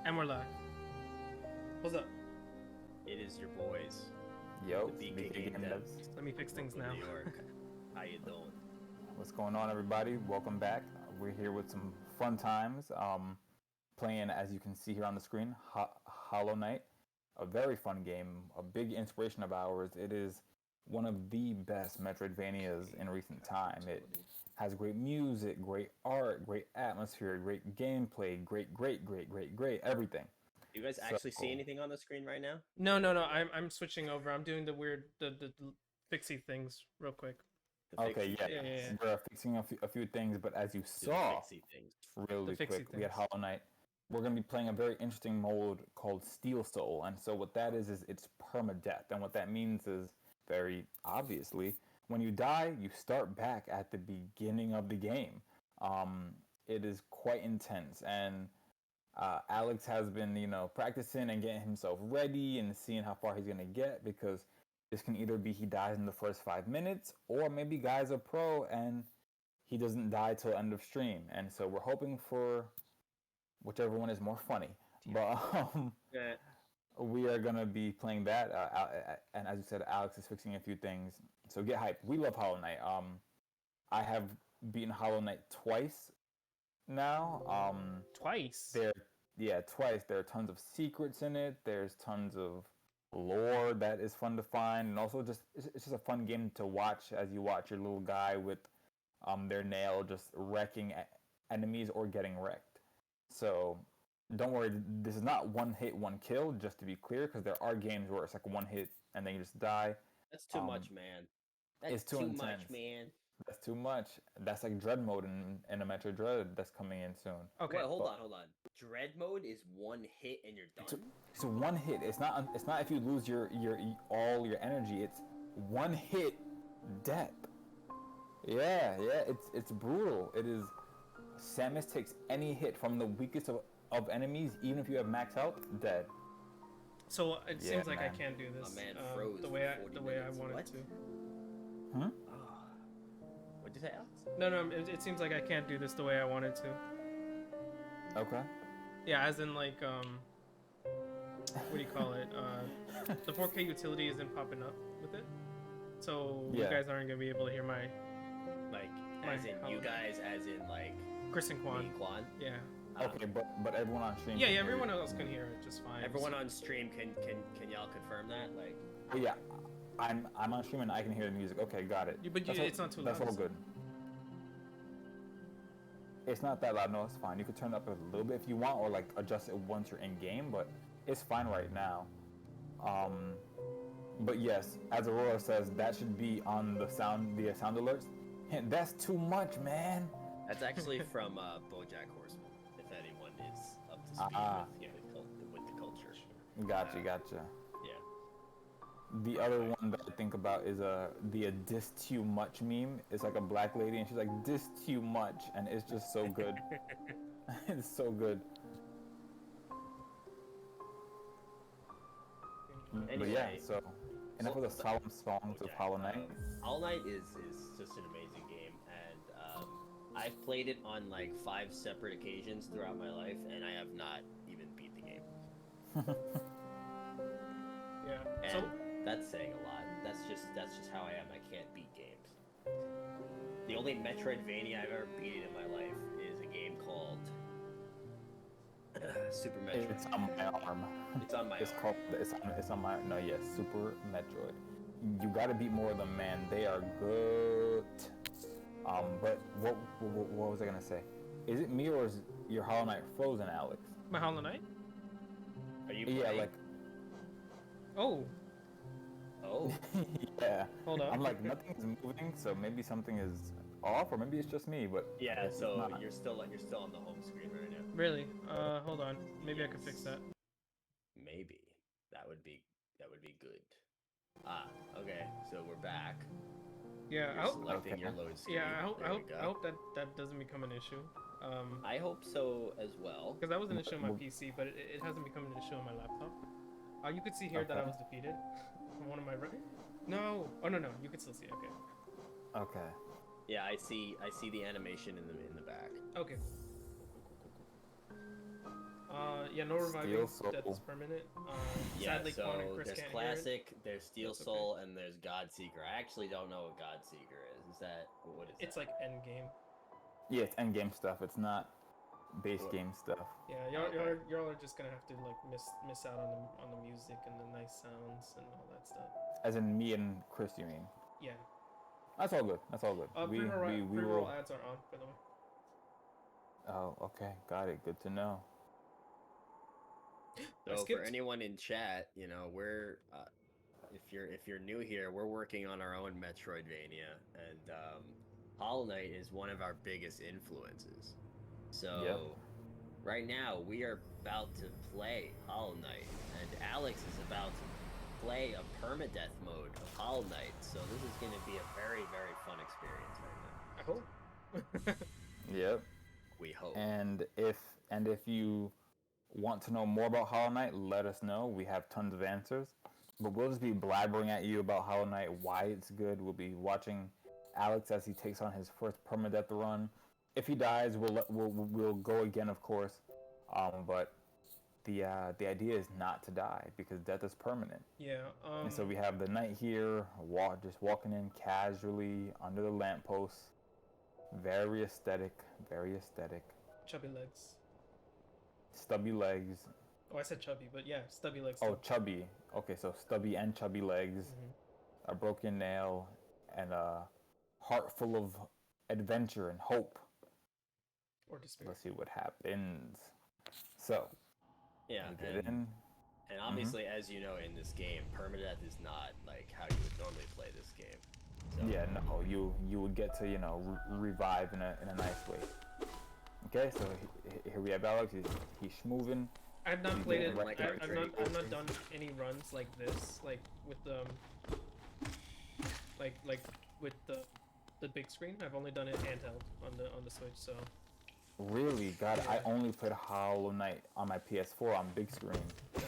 And we're live. What's up? It is your boys, Yo, the BkGameDevs. Let me fix things now. New York. How you doing? What's going on, everybody? Welcome back. We're here with some fun times. Playing, as you can see here on the screen, Hollow Knight. A very fun game, a big inspiration of ours. It is one of the best Metroidvanias in recent time. It has great music, great art, great atmosphere, great gameplay, great everything. Do you guys actually see anything on the screen right now? No. I'm switching over. I'm doing the weird the fixie things real quick. Okay, yeah. Yeah. We're fixing a few things, but as you saw, really quick, we had Hollow Knight. We're going to be playing a very interesting mode called Steel Soul. And so what that is it's permadeath. And what that means is, very obviously, when you die, you start back at the beginning of the game. It is quite intense. And Alex has been, practicing and getting himself ready and seeing how far he's going to get, because this can either be he dies in the first 5 minutes, or maybe guy's a pro and he doesn't die till end of stream. And so we're hoping for whichever one is more funny. But we are going to be playing that. And as you said, Alex is fixing a few things. So get hyped. We love Hollow Knight. I have beaten Hollow Knight twice now. Twice? Twice. There are tons of secrets in it. There's tons of lore that is fun to find. And also it's just a fun game to watch as you watch your little guy with their nail just wrecking enemies or getting wrecked. So don't worry, this is not one hit, one kill, just to be clear, because there are games where it's like one hit and then you just die. That's too much, man. That's too much, intense. man. That's too much. That's like Dread mode in a Metro Dread that's coming in soon. Okay. Wait, hold on. Dread mode is one hit and you're done? It's one hit. It's not if you lose your all your energy. It's one hit death. Yeah. It's brutal. It is. Samus takes any hit from the weakest of enemies, even if you have max health, dead. So it seems like I can't do this the way I wanted to. Hmm? What'd you say, Alex? No. It seems like I can't do this the way I wanted to. Okay. Yeah, as in like what do you call it? The 4K utility isn't popping up with it, so you guys aren't gonna be able to hear my as in you guys, as in like Chris and Quan. Yeah. Okay, but everyone on stream. Yeah, everyone else can hear it just fine. Everyone on stream can y'all confirm that? Like. Yeah, I'm on stream and I can hear the music. Okay, got it. It's not too loud. That's all good. It's not that loud. No, it's fine. You could turn it up a little bit if you want, or like adjust it once you're in game. But it's fine right now. But yes, as Aurora says, that should be on the sound alerts. That's too much, man. That's actually from BoJack Horseman, if anyone is up to speed with the culture. Gotcha. Yeah. The other one that I think about is the "this too much" meme. It's like a black lady and she's like, "this too much," and it's just so good. It's so good. Anyway, but yeah, so enough of the solemn songs of Hollow Knight. Hollow Knight is just an amazing game, and I've played it on like 5 separate occasions throughout my life, and I have not even beat the game. Yeah. And that's saying a lot. That's just how I am. I can't beat games. The only Metroidvania I've ever beaten in my life is a game called Super Metroid. It's on my arm. It's on my arm. It's on my no, yes, Super Metroid. You gotta beat more of them, man. They are good. But what was I gonna say? Is it me or is your Hollow Knight frozen, Alex? My Hollow Knight? Are you playing? Yeah, like. Oh. Yeah. Hold on. I'm like, nothing is moving, so maybe something is off, or maybe it's just me. But yeah, so you're still on the home screen right now. Really? Hold on. Maybe I could fix that. Maybe that would be good. Okay. So we're back. Yeah, I hope. Selecting your load screen. Yeah, I hope that doesn't become an issue. I hope so as well. Because that was an issue on my PC, but it hasn't become an issue on my laptop. You could see here that I was defeated. One of my no. Oh no, you can still see it. Okay. Yeah, I see the animation in the back. Okay. Yeah, no reviving. That's permanent. Sadly, so Quan and Chris there's can't classic, there's Steel Soul, and there's Godseeker. I actually don't know what Godseeker is. Is that what is It's that? like end game. Yeah, it's end game stuff. It's not base game stuff. Yeah, y'all are just gonna have to like miss out on the music and the nice sounds and all that stuff. As in me and Chris, you mean? Yeah. That's all good. That's all good. Pre-roll ads are on, by the way. Oh, okay, got it. Good to know. So for anyone in chat, you know, we're if you're new here, we're working on our own Metroidvania, and Hollow Knight is one of our biggest influences. So right now we are about to play Hollow Knight, and Alex is about to play a permadeath mode of Hollow Knight. So this is going to be a very, very fun experience right now. I hope. Yep. We hope. And if you want to know more about Hollow Knight, let us know. We have tons of answers. But we'll just be blabbering at you about Hollow Knight, why it's good. We'll be watching Alex as he takes on his first permadeath run. If he dies, we'll go again, of course. But the idea is not to die because death is permanent. Yeah. And so we have the knight here, just walking in casually under the lamppost. Very aesthetic. Very aesthetic. Chubby legs. Stubby legs. Oh, I said chubby, but yeah, stubby legs. Oh, chubby. Okay, so stubby and chubby legs, a broken nail, and a heart full of adventure and hope. Or despair. Let's see what happens. So, yeah, and obviously, as you know, in this game, permadeath is not like how you would normally play this game. So. Yeah, no, you would get to revive in a nice way. Okay, so here we have Alex. He's schmoovin'. I've not played it. I've not done any runs like this, like with like with the big screen. I've only done it handheld on the Switch. So. Really, God, yeah. I only played Hollow Knight on my PS4 on big screen.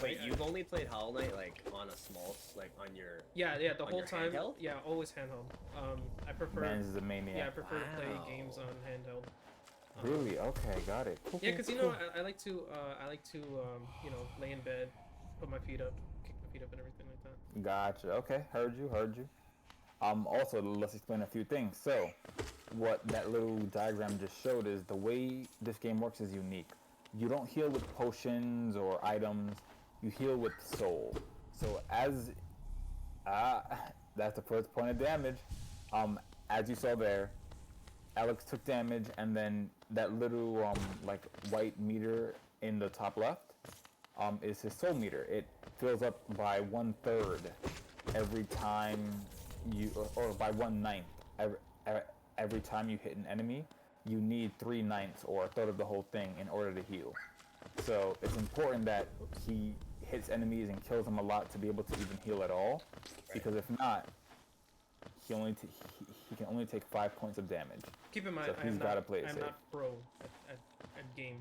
Wait, you've only played Hollow Knight like on a small, like on your. Yeah, the whole time. Handheld? Yeah, always handheld. I prefer. Man's is a maniac. Yeah, I prefer to play games on handheld. Really? Okay, got it. Cool, yeah, because I like to lay in bed, put my feet up, kick my feet up, and everything like that. Gotcha. Okay, heard you. Also, let's explain a few things. So, what that little diagram just showed is the way this game works is unique. You don't heal with potions or items. You heal with soul. So that's the first point of damage. As you saw there, Alex took damage, and then that little like white meter in the top left is his soul meter. It fills up by 1/3 every time or by 1/9 every time you hit an enemy. You need 3/9 or 1/3 of the whole thing in order to heal. So it's important that he hits enemies and kills them a lot to be able to even heal at all, because if not, he can only take 5 points of damage. Keep in mind, so he's got to play it safe. I'm not pro at game.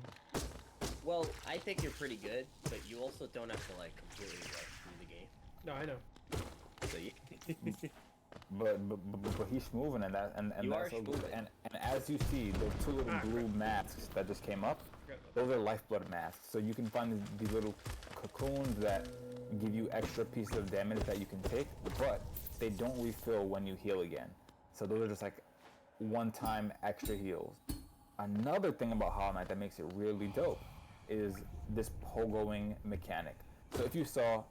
Well, I think you're pretty good, but you also don't have to like completely rush through the game. No, I know. So you. But he's moving, and that's so good. And as you see, those two little blue masks that just came up, those are lifeblood masks. So you can find these little cocoons that give you extra pieces of damage that you can take, but they don't refill when you heal again. So those are just like one-time extra heals. Another thing about Hollow Knight that makes it really dope is this pogoing mechanic. So if you saw,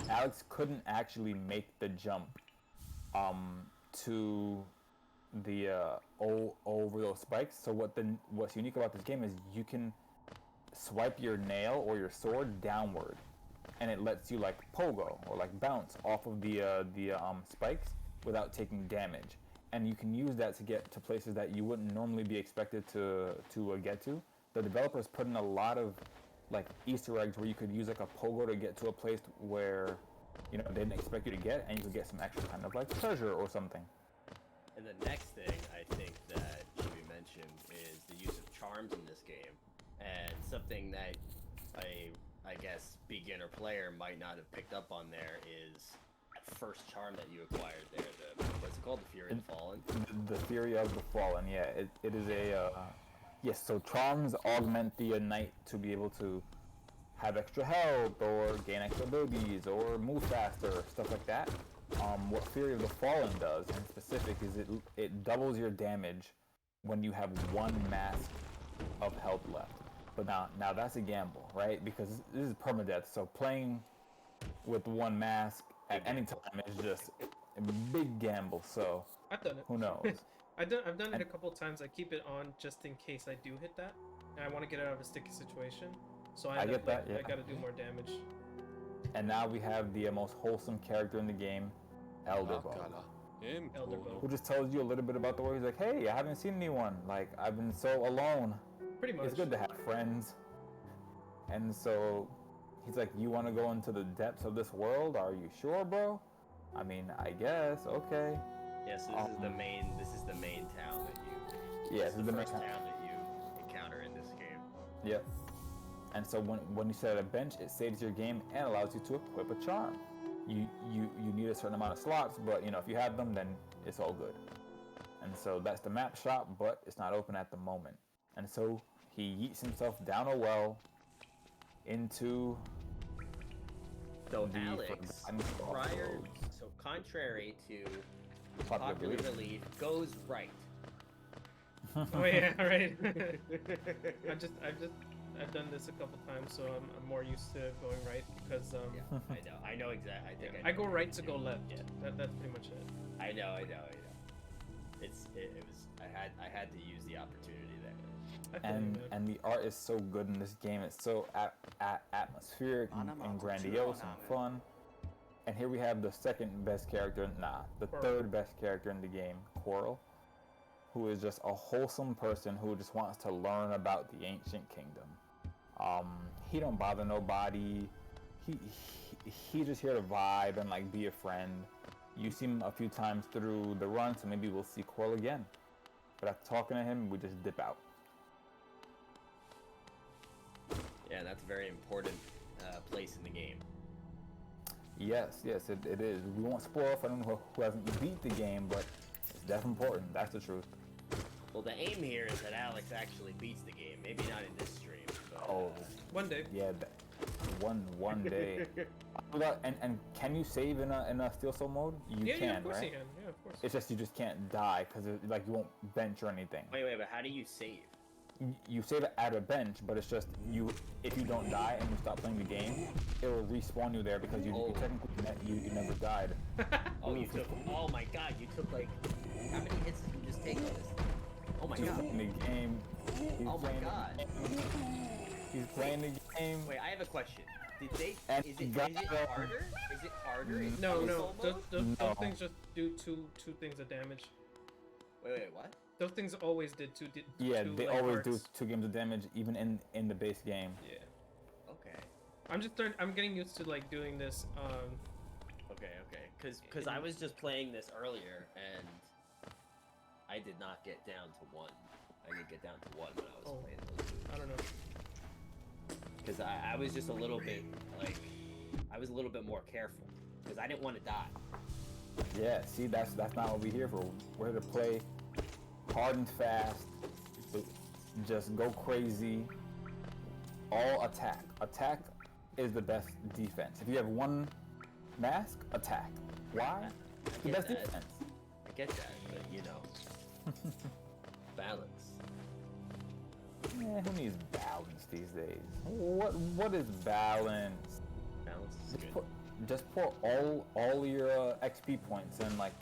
Alex couldn't actually make the jump to the over those spikes. So what's unique about this game is you can swipe your nail or your sword downward, and it lets you like pogo or like bounce off of the spikes without taking damage. And you can use that to get to places that you wouldn't normally be expected to get to. The developers put in a lot of like Easter eggs where you could use like a pogo to get to a place where they didn't expect you to get, and you could get some extra kind of like treasure or something. And the next thing I think that should be mentioned is the use of charms in this game, and something that I guess beginner player might not have picked up on there is that first charm that you acquired there. What's it called? The Fury of the Fallen? The Fury of the Fallen, yeah. It is a yes, so charms augment the knight to be able to have extra health or gain extra abilities or move faster, stuff like that. What Fury of the Fallen does in specific is it doubles your damage when you have one mask of health left. But now that's a gamble, right? Because this is permadeath, so playing with one mask at any time is just a big gamble. So I've done it. Who knows? I've done it a couple times. I keep it on just in case I do hit that, and I want to get out of a sticky situation. So I get that. Yeah. I gotta do more damage. And now we have the most wholesome character in the game, Elderbow, who just tells you a little bit about the world. He's like, hey, I haven't seen anyone. Like, I've been so alone. Pretty much. It's good to have friends. And so he's like, you want to go into the depths of this world? Are you sure, bro? I mean, I guess. Okay. Yes, this is the main town that you. Yeah, this is the first town that you encounter in this game. Yep. And so when you set at a bench, it saves your game and allows you to equip a charm. You need a certain amount of slots, but you know, if you have them, then it's all good. And so that's the map shop, but it's not open at the moment. And so he yeets himself down a well into Alex, contrary to popular belief, goes right. Oh yeah, right. I've done this a couple times, so I'm more used to going right because yeah, I know exactly. I go right to go left. Yeah, that's pretty much it. I know. It was I had to use the opportunity there. And the art is so good in this game. It's so atmospheric and grandiose and fun. And here we have the second best character, the third best character in the game, Coral, who is just a wholesome person who just wants to learn about the ancient kingdom. He don't bother nobody. He just here to vibe and like be a friend. You see him a few times through the run, so maybe we'll see Coral again. But after talking to him, we just dip out. Yeah, that's a very important place in the game. Yes, it is. We won't spoil for anyone who hasn't beat the game, but it's definitely important. That's the truth. Well, the aim here is that Alex actually beats the game. Maybe not in this stream. But, one day. Yeah, one day. And can you save in a Steel Soul mode? You can, of course right? You can. Yeah, of course. It's just you just can't die because like you won't bench or anything. Wait, but how do you save? You save it at a bench, but it's just if you don't die and you stop playing the game, it will respawn you there because you technically you never died. Oh my god, you took like how many hits did you just take on this? Oh my god. In the game. Oh my god. He's playing the game. Wait, I have a question. Is it harder? Is it harder? No. Those things just do two things of damage. Wait, what? Those things always did two. Yeah, two, they like, always hearts. do 2 games of damage, even in the base game. Yeah. Okay. I'm getting used to like doing this. Okay. Because I was just playing this earlier and I did not get down to 1. I didn't get down to 1 when I was playing those moves. I don't know. Because I was just a little bit more careful because I didn't want to die. Yeah, see, that's not what we're here for. We're here to play hard and fast, just go crazy, all attack. Attack is the best defense. If you have one mask, attack. Why? It's the best defense. I get that, but you know, balance. Yeah, who needs balance these days? What is balance? Balance is good. Just pour all your XP points and like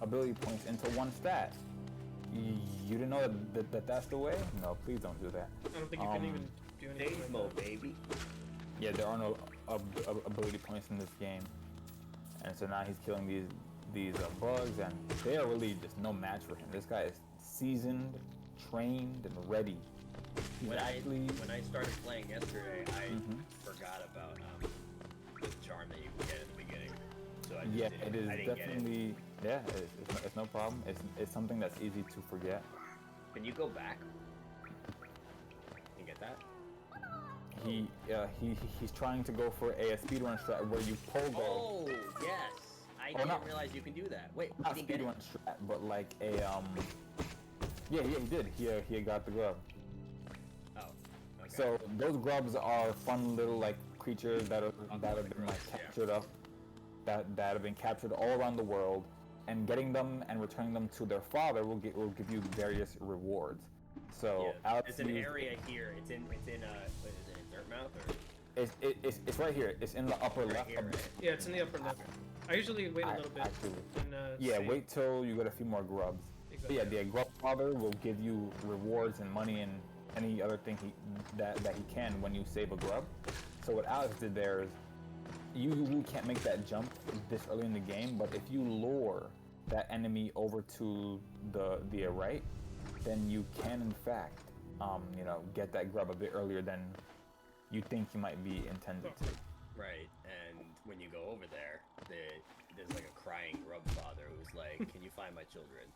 ability points into one stat. You didn't know that's the way? No, please don't do that. I don't think you can even do anything. Save mode, baby. Yeah, there are no ability points in this game, and so now he's killing these bugs, and they are really just no match for him. This guy is seasoned, trained, and ready. When I started playing yesterday, I forgot about the charm that you can get in the beginning. So I just it is definitely it's no problem. It's something that's easy to forget. Can you go back? You get that? He's trying to go for a speedrun strat where you pogo. Oh yes, I didn't realize you can do that. Wait, not speedrun strat, but like a Yeah, he did. He got the glove. Oh. Okay. So those grubs are fun little like creatures that have been like captured up, that have been captured all around the world, and getting them and returning them to their father will give you various rewards. So there's an area here. It's in what is it, Dirtmouth or? It's right here. It's in the upper left. Here, right? Yeah, it's in the upper left. I usually wait a little bit. Wait till you get a few more grubs. Exactly. But yeah, the grub father will give you rewards and money and any other thing that he can when you save a grub. So what Alex did there is, you usually can't make that jump this early in the game, but if you lure that enemy over to the right, then you can in fact, get that grub a bit earlier than you think you might be intended to. Right, and when you go over there, there's like a crying grub father who's like, "Can you find my children?"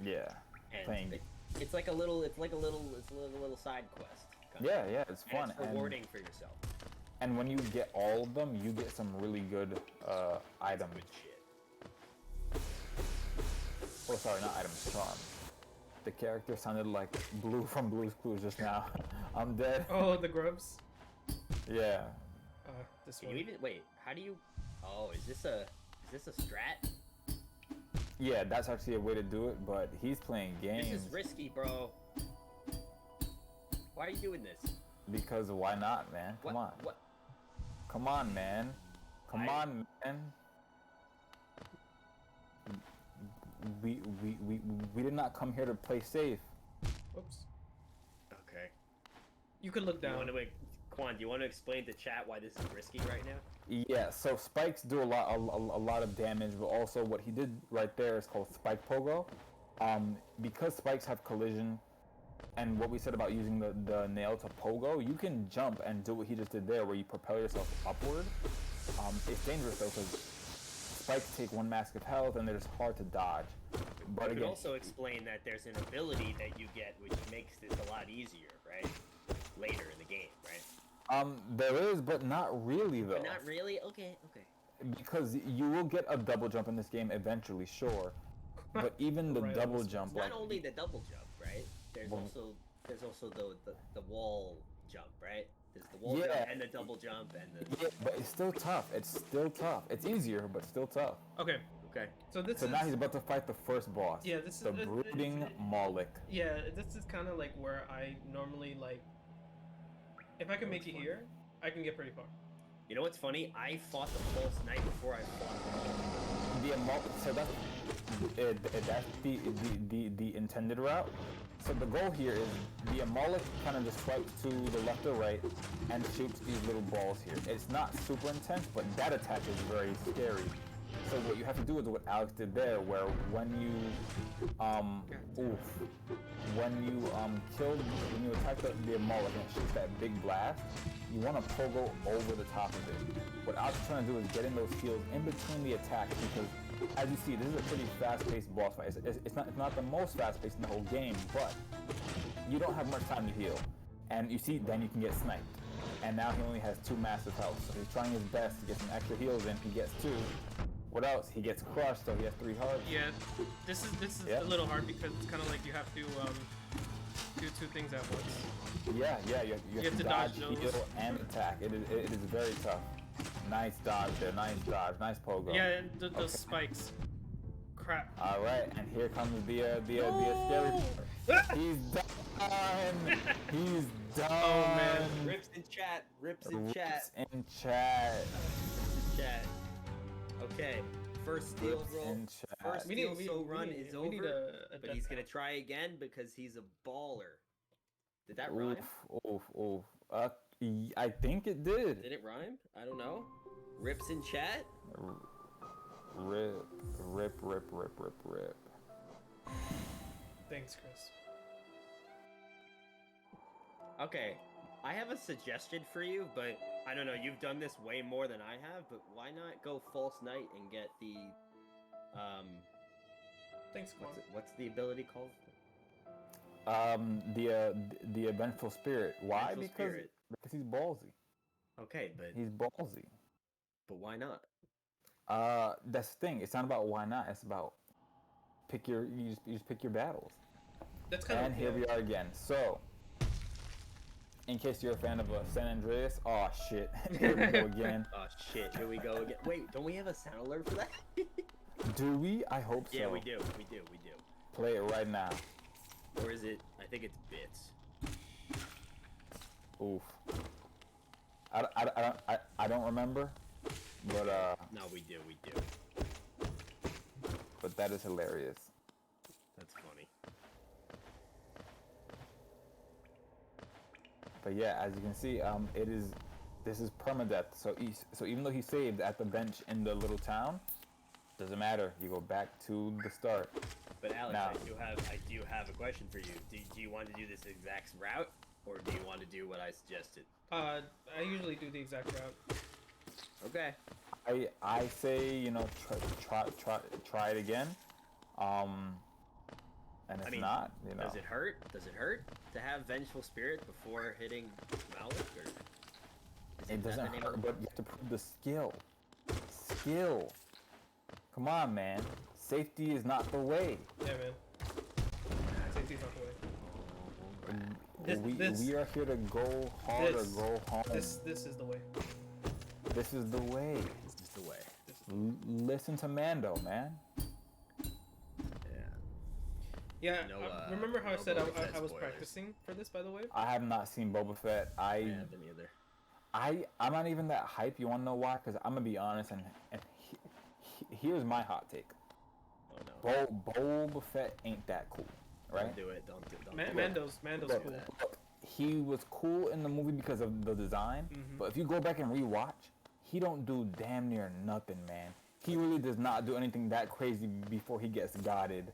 Yeah. And it's like a little side quest. Yeah, it's fun. And it's rewarding for yourself. And when you get all of them, you get some really good items. Good shit. Oh, sorry, not items, charms. The character sounded like Blue from Blue's Clues just now. I'm dead. Oh, the grubs? Yeah. This Can one. you even wait? How do you? Oh, is this a strat? Yeah, that's actually a way to do it, but he's playing games. This is risky, bro. Why are you doing this? Because why not, man? Come on. What? Come on, man. Come on, man. We did not come here to play safe. Whoops. Okay. You could look down. Quan, do you want to explain to chat why this is risky right now? Yeah, so spikes do a lot of damage, but also what he did right there is called spike pogo. Because spikes have collision, and what we said about using the nail to pogo, you can jump and do what he just did there, where you propel yourself upward. It's dangerous though, because spikes take 1 mask of health, and they're just hard to dodge. But you could also explain that there's an ability that you get which makes this a lot easier, right? Later in the game, right? There is, but not really though. But not really? Okay. Because you will get a double jump in this game eventually, sure. But even the double jump, not only the double jump, right? There's also the wall jump, right? There's the wall jump and the double jump and the. Yeah, but it's still tough. It's easier, but still tough. Okay. So now he's about to fight the first boss. Yeah, this is the brooding Moloch. Yeah, this is kind of like where I normally like. If I can make it here, I can get pretty far. You know what's funny? I fought the false knight before I fought the Moloch. So that's the intended route. So the goal here is the Moloch kind of just swipes to the left or right and shoots these little balls here. It's not super intense, but that attack is very scary. So what you have to do is what Alex did there, where when you attack the Moloch and it shoots that big blast, you want to pogo over the top of it. What Alex is trying to do is get in those heals in between the attacks, because as you see, this is a pretty fast-paced boss fight. It's not the most fast-paced in the whole game, but you don't have much time to heal. And you see, then you can get sniped. And now he only has 2 massive health, so he's trying his best to get some extra heals in. He gets 2. What else? He gets crushed, so he has 3 hearts. Yeah, this is a little hard because it's kind of like you have to do 2 things at once. Yeah, you have to dodge, heal, and attack. It is very tough. Nice dodge there, nice pogo. Yeah, and those spikes. Crap. All right, and here comes the scary part. He's done. He's done. Oh man, rips in chat. Okay, first steal roll. First steal run is over, but he's gonna try again because he's a baller. Did that rhyme? Oof. I think it did. Did it rhyme? I don't know. Rips in chat. Rip. Thanks, Chris. Okay, I have a suggestion for you, but I don't know, you've done this way more than I have, but why not go False Knight and get the, Thanks, Quan. What's the ability called? The Vengeful Spirit. Why? Because he's ballsy. Okay, but... He's ballsy. But why not? That's the thing. It's not about why not. It's about you just pick your battles. That's kind of. And here we are again. So in case you're a fan of San Andreas, oh shit, here we go again. Oh shit, here we go again. Wait, don't we have a sound alert for that? Do we? I hope so. Yeah, we do. Play it right now. Or is it? I think it's bits. Oof. I don't remember, but No, we do. But that is hilarious. That's funny. But yeah, as you can see, this is permadeath. So even though he saved at the bench in the little town, doesn't matter. You go back to the start. But Alex, now, I do have a question for you. Do you want to do this exact route, or do you want to do what I suggested? I usually do the exact route. Okay. I say try it again. And if not, Does it hurt? Does it hurt to have Vengeful Spirit before hitting Malik? Or it doesn't hurt, but you have to prove the skill. Skill. Come on, man. Safety is not the way. Yeah, man. Safety's not the way. We are here to go hard or go home. This is the way. This is the way. This is the way. Listen to Mando, man. Yeah, remember how I said I was practicing for this, by the way? I have not seen Boba Fett. I haven't either. I'm not even that hype. You want to know why? Because I'm going to be honest, and here's my hot take. Oh, no. Boba Fett ain't that cool, right? Don't do it. Mando's cool. Look, he was cool in the movie because of the design, but if you go back and rewatch, he don't do damn near nothing, man. He really does not do anything that crazy before he gets godded.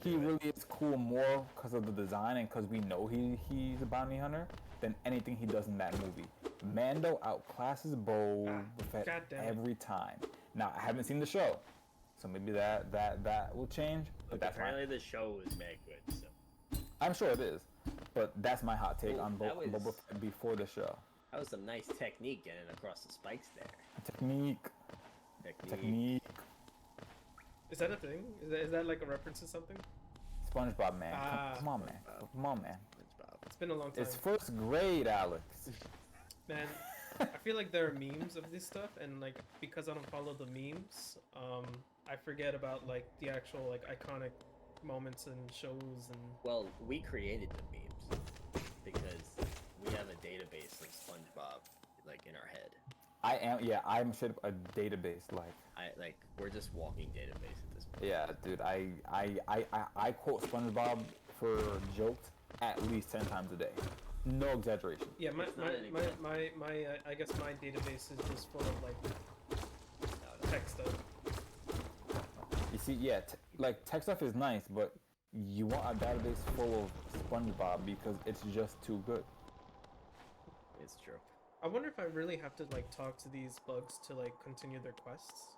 He really is cool more because of the design and because we know he's a bounty hunter than anything he does in that movie. Mando outclasses Boba Fett every time. Now, I haven't seen the show, so maybe that will change. But that's apparently the show was made good, so. I'm sure it is, but that's my hot take on Boba Fett before the show. That was some nice technique getting across the spikes there. Technique. Is that a thing? Is that like a reference to something? SpongeBob, man. Come on, man. Come on, man. It's been a long time. It's first grade, Alex. Man, I feel like there are memes of this stuff, and like because I don't follow the memes, I forget about like the actual like iconic moments and shows and. Well, we created the memes because we have a database of SpongeBob like in our head. I'm straight up a database, we're just walking database at this point. Yeah, dude, I quote SpongeBob for jokes at least 10 times a day. No exaggeration. Yeah, my I guess my database is just full of like tech stuff. You see, yeah, tech stuff is nice, but you want a database full of SpongeBob because it's just too good. It's true. I wonder if I really have to like talk to these bugs to like continue their quests.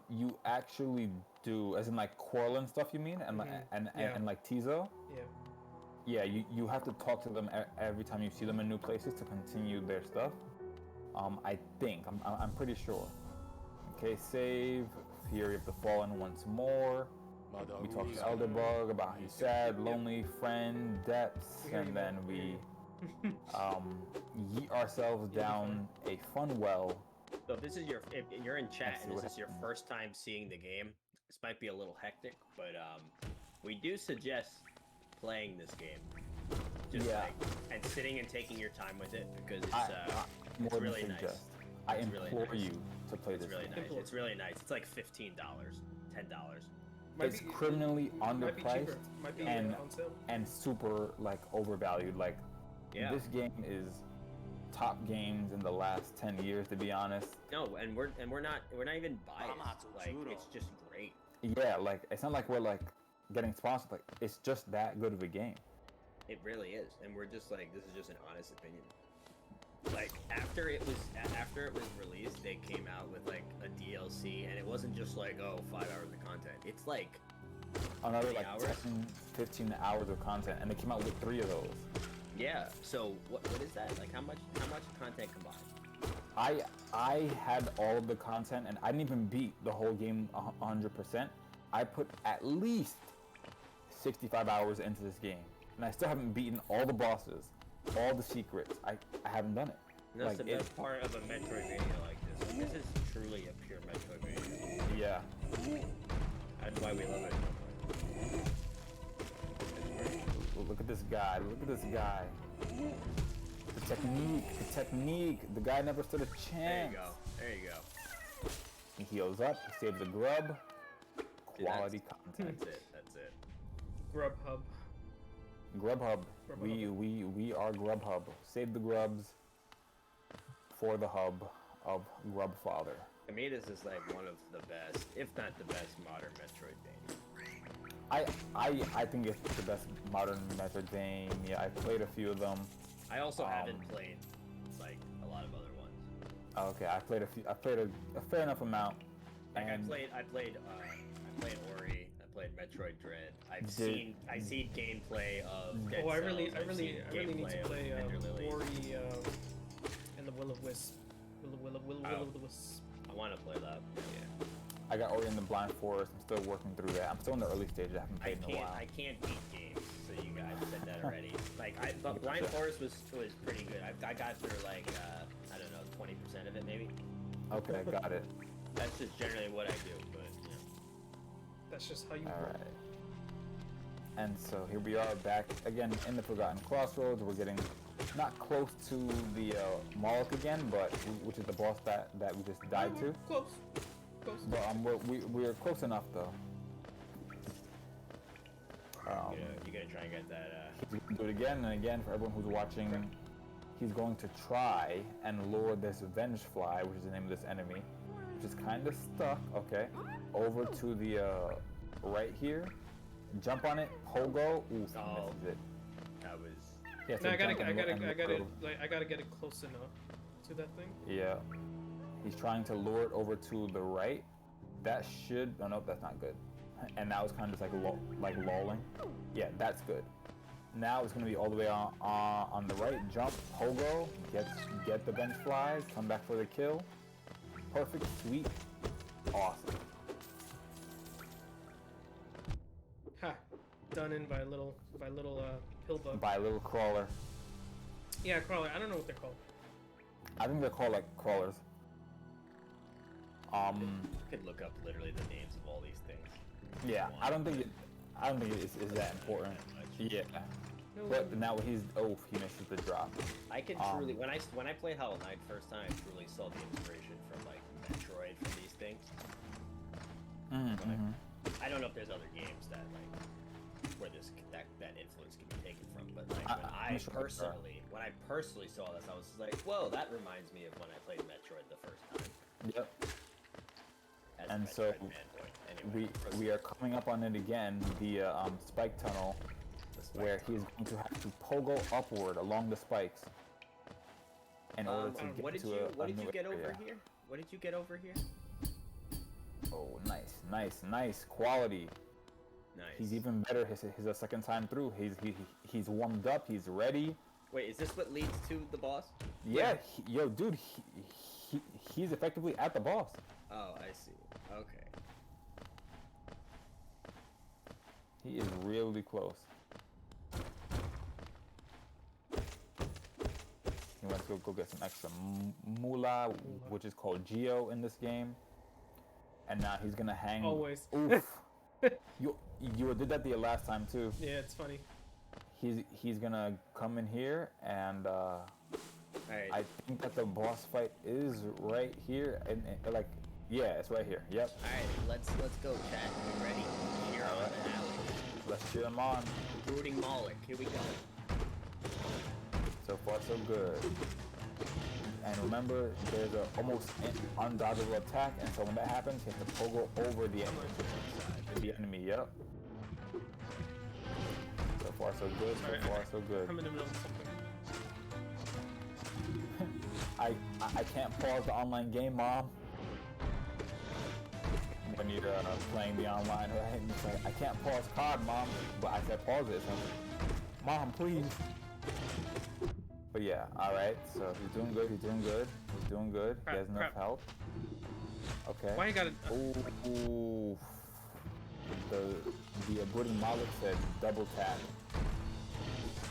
You actually do, as in like Coral and stuff. You mean, and and like Tizo. Yeah. Yeah, you have to talk to them every time you see them in new places to continue their stuff. I think I'm pretty sure. Okay, save Fury of the Fallen once more. We talk to Elderbug about he's sad, lonely, friend, depths, and then we yeet ourselves down a fun well. So if you're in chat and this is your first time seeing the game, this might be a little hectic, but we do suggest playing this game. Just and sitting and taking your time with it because it's really nice. I implore you to play this. It's really nice. It's really nice. It's like $15, $10. It's criminally underpriced and super like overvalued. Like this game is top games in the last 10 years, to be honest. No, and we're not even biased. Like it's just great. Yeah, like it's not like we're like getting sponsored. Like it's just that good of a game. It really is, and we're just like, this is just an honest opinion. Like after it was released, they came out with like a DLC, and it wasn't just like 5 hours of content. It's like another like 10, 15 hours of content, and they came out with 3 of those. Yeah. So what is that? Like how much content combined? I had all of the content, and I didn't even beat the whole game 100%. I put at least 65 hours into this game, and I still haven't beaten all the bosses. all the secrets. I haven't done it. And that's the best part of a Metroidvania like this. This is truly a pure Metroidvania. Yeah. That's why we love it so much. Look at this guy. Look at this guy. The technique. The technique. The guy never stood a chance. There you go. There you go. He heals up. He saves the grub. Quality content. That's it. That's it. Grubhub. Grubhub. We are Grubhub. Save the grubs for the hub of Grubfather. To me, this is like one of the best, if not the best, modern Metroidvania. I think it's the best modern Metroidvania. I've played a few of them. I also haven't played like a lot of other ones. Okay, I played a few. I played a fair enough amount. Like I played Ori. I played Metroid Dread. I've seen gameplay of Dead Cells. I really need to play Ori and the Will of Wisp. Will of the Wisp. I want to play that. Yeah. I got Ori in the Blind Forest. I'm still working through that. I'm still in the early stages. I haven't played in a while. I can't beat games, so you guys said that already. Like, but Blind Forest was pretty good. I got through like I don't know, 20% of it maybe. Okay, got it. That's just generally what I do, but you know. That's just how you. All right. And so here we are back again in the Forgotten Crossroads. We're getting not close to the Moloch again, but which is the boss that we just died to. Close. But we're close enough though. You're gonna try and get that. He's gonna do it again and again for everyone who's watching. He's going to try and lure this Vengefly, which is the name of this enemy, which is kind of stuck. Okay, over to the right here. Jump on it, pogo. Ooh, misses it. That was. Yeah, no, I gotta get it close enough to that thing. Yeah. He's trying to lure it over to the right. That should. Oh no, that's not good. And now it's kind of just like lolling. Yeah, that's good. Now it's gonna be all the way on the right. Jump, pogo, get the bench fly, come back for the kill. Perfect, sweet, awesome. Ha! Done in by a little pill bug. By a little crawler. Yeah, crawler. I don't know what they're called. I think they're called like crawlers. You could look up literally the names of all these things. Yeah, I don't think it is that important. Yeah. No, But now he misses the drop. I could truly when I played Hollow Knight first time, I truly saw the inspiration from like Metroid from these things. I don't know if there's other games that like where that influence can be taken from, but like when I personally saw this, I was just like, whoa, that reminds me of when I played Metroid the first time. Yep. And so we are coming up on it again, the spike tunnel, where he's going to have to pogo upward along the spikes in order to get to a What did you get area. over here? What did you get over here? Oh, nice quality. Nice. He's even better. His a second time through. He's warmed up. He's ready. Wait, is this what leads to the boss? Yeah, yo, dude, he's effectively at the boss. Oh, I see. Okay. He is really close. He went to go get some extra moolah, which is called Geo in this game. And now he's gonna hang. Always. Oof. You did that the last time too. Yeah, it's funny. He's gonna come in here and Right. I think that the boss fight is right here and like yeah, it's right here. Yep. Alright, let's go, chat. You ready? Cheer on the alley. Let's cheer him on. Brooding Moloch, here we go. So far so good. And remember, there's a almost undodgeable attack, and so when that happens, you have to pogo over the enemy. Yep. So far so good. So far so good. I'm in the middle of something. I can't pause the online game, Mom. When you're playing the online, right? And it's like, I can't pause COD, Mom. But I said pause it. So, Mom, please. But yeah, alright, so he's doing good, he's doing good. He has enough health. Okay. Why you gotta... Ooh. The Brooding Moloch said double tap.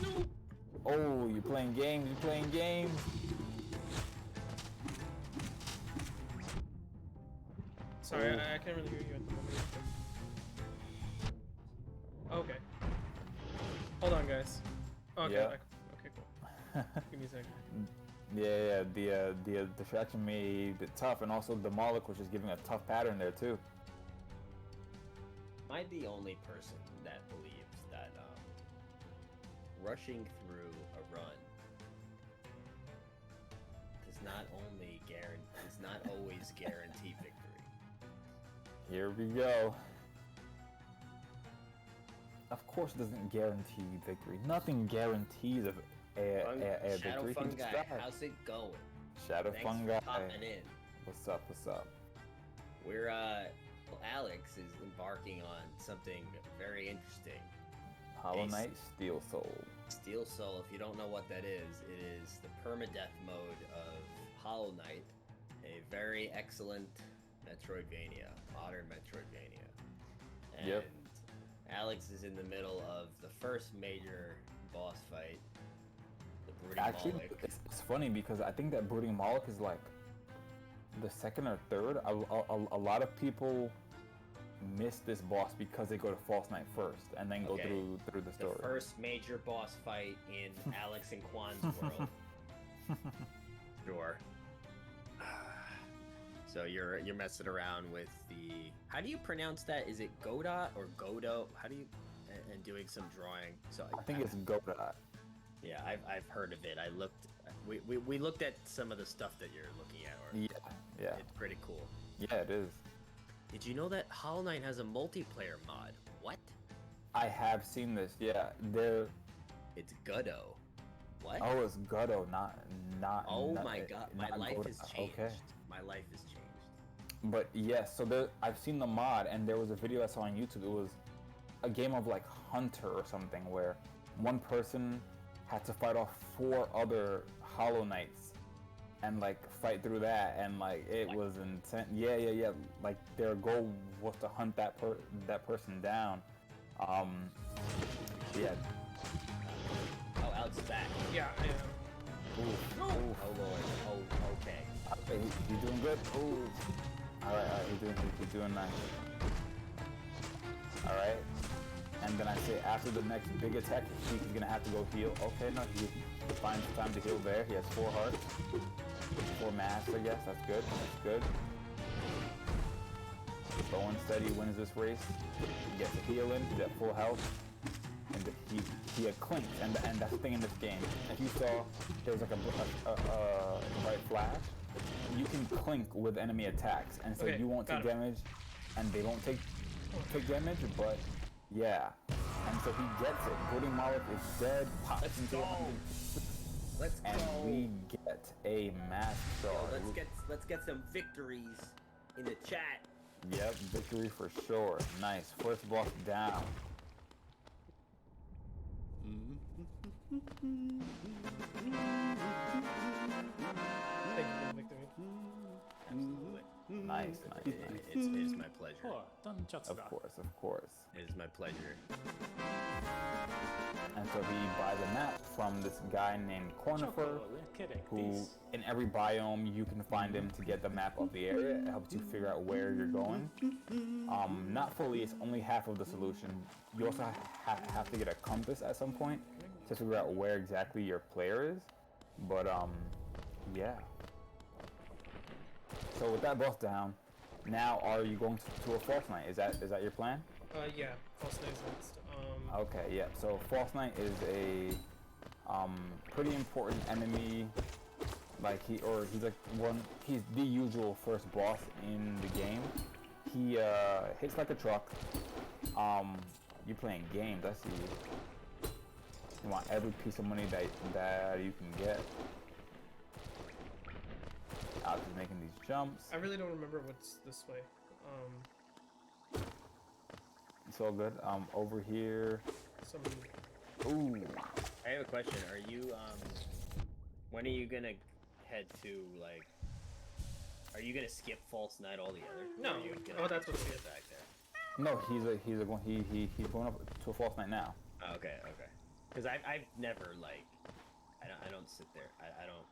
No. Oh, you're playing games. You're playing games. Sorry, I can't really hear you at the moment. Okay. Hold on, guys. Okay, Yeah. okay, cool. Give me a second. Yeah. The distraction made it tough, and also the Moloch was just giving a tough pattern there too. Am I the only person that believes that rushing through a run does not always guarantee victory? Here we go. Of course, it doesn't guarantee victory. Nothing guarantees a Shadow victory. Fungi, how's it going? Shadow Thanks Fungi. for popping in. What's up? What's up? We're Alex is embarking on something very interesting. Hollow Knight Steel Soul. Steel Soul, if you don't know what that is, it is the permadeath mode of Hollow Knight, a very excellent Metroidvania, modern Metroidvania. And Yep. Alex is in the middle of the first major boss fight, the Brooding Actually, Moloch. it's funny because I think that Brooding Moloch is like the second or third. A lot of people miss this boss because they go to False Knight first and then go through the story. The first major boss fight in Alex and Quan's world. Sure. So you're messing around with the... How do you pronounce that? Is it Godot or Godot? How do you... And doing some drawing. So I think it's Godot. Yeah, I've heard of it. I looked... We looked at some of the stuff that you're looking at. Yeah. It's pretty cool. Yeah, it is. Did you know that Hollow Knight has a multiplayer mod? What? I have seen this. Yeah, It's Godot. What? Oh, it's Godot, not. Oh my god, my life Godot. has changed. Okay. My life has changed. But yes, so I've seen the mod, and there was a video I saw on YouTube. It was a game of like Hunter or something, where one person had to fight off 4 other Hollow Knights, and like fight through that, and like it was intense. Yeah. Like their goal was to hunt that person down. Yeah. Oh, Alex is back. Yeah, I am. Ooh. Oh lord. Oh, okay. You doing good? Ooh. All right. You're doing nice. All right. And then I say after the next big attack, he's gonna have to go heal. Okay, no, he finds time to heal there. He has 4 hearts, 4 masks, I guess. That's good. That's good. Slow and steady wins this race. He gets a heal in. He's at full health, and he clinks. And that's the thing in this game. If you saw, there was like a bright flash. You can clink with enemy attacks, and so you won't take damage, and they won't take damage, but yeah. And so he gets it. Brooding Moloch is dead. Pops into 100. Let's go. And we get a mask shard. Let's get some victories in the chat. Yep, victory for sure. Nice. First boss down. Thank you for the victory. Absolutely. Nice. It is my pleasure. Of course. It is my pleasure. And so he buys a map from this guy named Cornifer, who in every biome you can find him to get the map of the area. It helps you figure out where you're going. Not fully, it's only half of the solution. You also have to get a compass at some point to figure out where exactly your player is. But yeah. So with that boss down, now are you going to a False Knight? Is that your plan? Yeah, False Knight is next. Okay, yeah. So False Knight is a pretty important enemy. He's the usual first boss in the game. He hits like a truck. You're playing games, I see. You want every piece of money that you can get. Alex is making these jumps. I really don't remember what's this way. It's all good. Over here. Ooh. I have a question. Are you when are you gonna head to like? Are you gonna skip False Knight altogether? No. Oh, that's what it is. Back there. No, he's going up to a False Knight now. Oh, okay. Because I've never like I don't sit there. I don't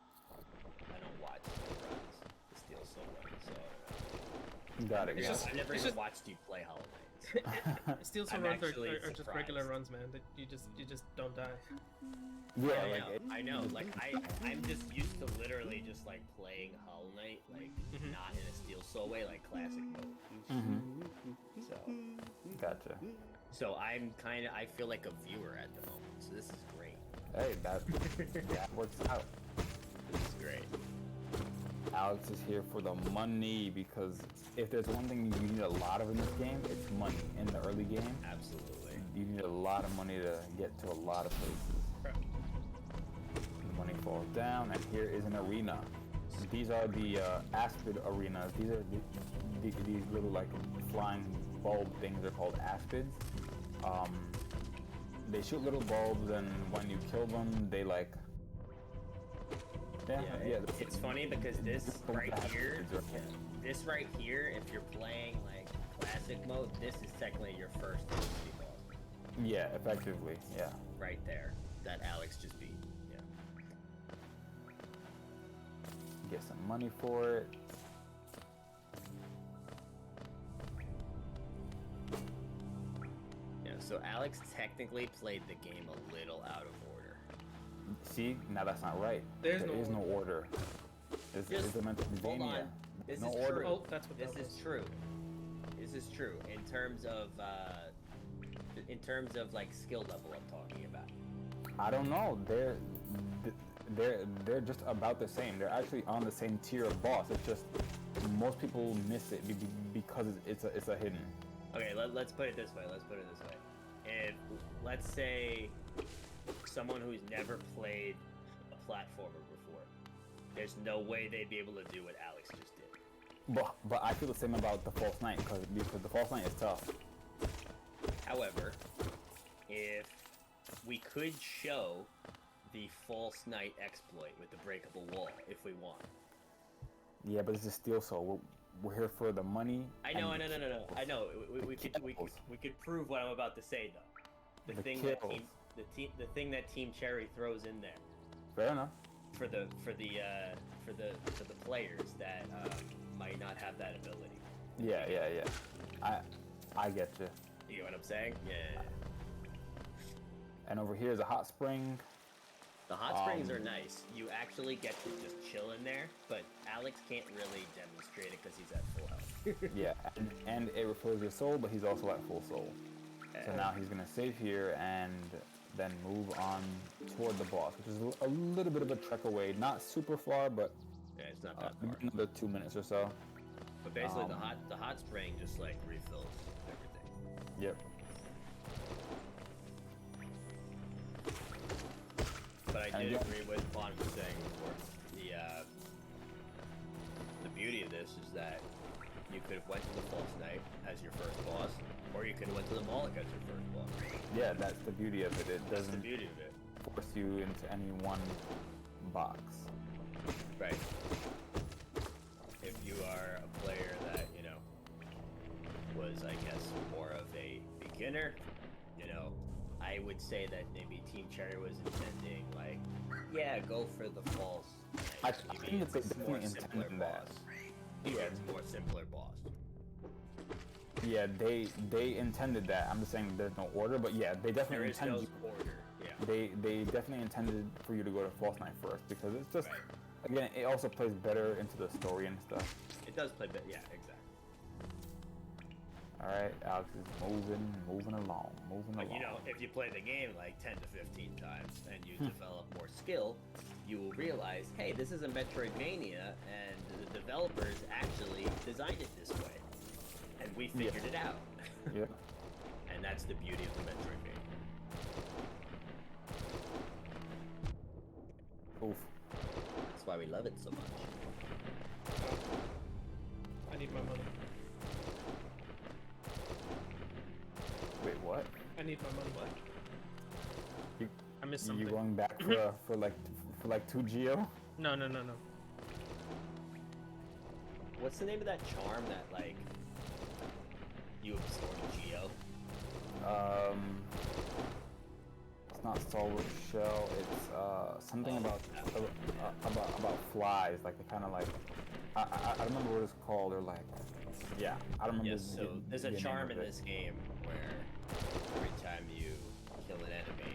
watch the runs, the Steel Soul runs. So got it. I've never even watched you play Hollow Knight. Steel Soul runs are just regular runs, man. That you just don't die. Yeah, I know. Like I'm just used to literally just like playing Hollow Knight, like not in a Steel Soul way, like classic mode. So gotcha. So I feel like a viewer at the moment. So this is great. Hey, that works out. This is great. Alex is here for the money, because if there's one thing you need a lot of in this game, it's money. In the early game, absolutely, you need a lot of money to get to a lot of places. Right. The money falls down, and here is an arena. These are the aspid arenas. These are these little like flying bulb things. They're called aspids. They shoot little bulbs, and when you kill them, they like. Yeah. It's funny because this right here, if you're playing like classic mode, this is technically your first difficulty boss. Yeah, effectively, yeah. Right there, that Alex just beat. Yeah. Get some money for it. Yeah. So Alex technically played the game a little out of order. See, now that's not right. There is no order. This is a Metroidvania. This no is order. True. Oh, that's what this is true. This is true in terms of like skill level. I'm talking about. I don't know. They're just about the same. They're actually on the same tier of boss. It's just most people miss it because it's a hidden. Okay, let's put it this way. If let's say someone who's never played a platformer before, there's no way they'd be able to do what Alex just did. But I feel the same about the False Knight because the False Knight is tough. However, if we could show the False Knight exploit with the breakable wall, if we want. Yeah, but this is Steel Soul. We're here for the money. I know. We could prove what I'm about to say though. The thing that Team Cherry throws in there. Fair enough. For the players that might not have that ability. Yeah. I get you. You get what I'm saying? Yeah. And over here is a hot spring. The hot springs are nice. You actually get to just chill in there, but Alex can't really demonstrate it because he's at full health. Yeah, and it refills your soul, but he's also at full soul. So now he's gonna save here and then move on toward the boss, which is a little bit of a trek away. Not super far, but yeah, it's not that far. Another 2 minutes or so. But basically, the hot spring just like refills everything. Yep. But I did agree with Vaughn was saying before. The beauty of this is that you could have went to the False Knight as your first boss, or you could have went to the Moloch as your first boss. Yeah, that's the beauty of it. It that's doesn't the beauty of it. Force you into any one box. Right. If you are a player that, was, I guess, more of a beginner, I would say that maybe Team Cherry was intending, like, yeah, go for the False Knight. I think that they definitely intended that. Yeah, it's more simpler boss. Yeah, they intended that. I'm just saying there's no order, but yeah, they definitely intended. There is no order. Yeah. They definitely intended for you to go to False Knight first because it's just again it also plays better into the story and stuff. It does play better. Yeah, exactly. All right, Alex is moving along. But if you play the game like 10 to 15 times and you develop more skill, you will realize, hey, this is a Metroidvania, and the developers actually designed it this way. And we figured it out. Yeah. And that's the beauty of the Metroidvania. Oof. That's why we love it so much. I need my money. Wait, what? I need my money. What? I missed something. You going back for like 2 Geo? No. What's the name of that charm that like you absorb Geo? It's It's not solid shell. It's something about flies. Like they kind of like. I don't remember what it's called. Or like. Yeah, I don't remember. Yes. So there's a charm in this game where every time you kill an enemy,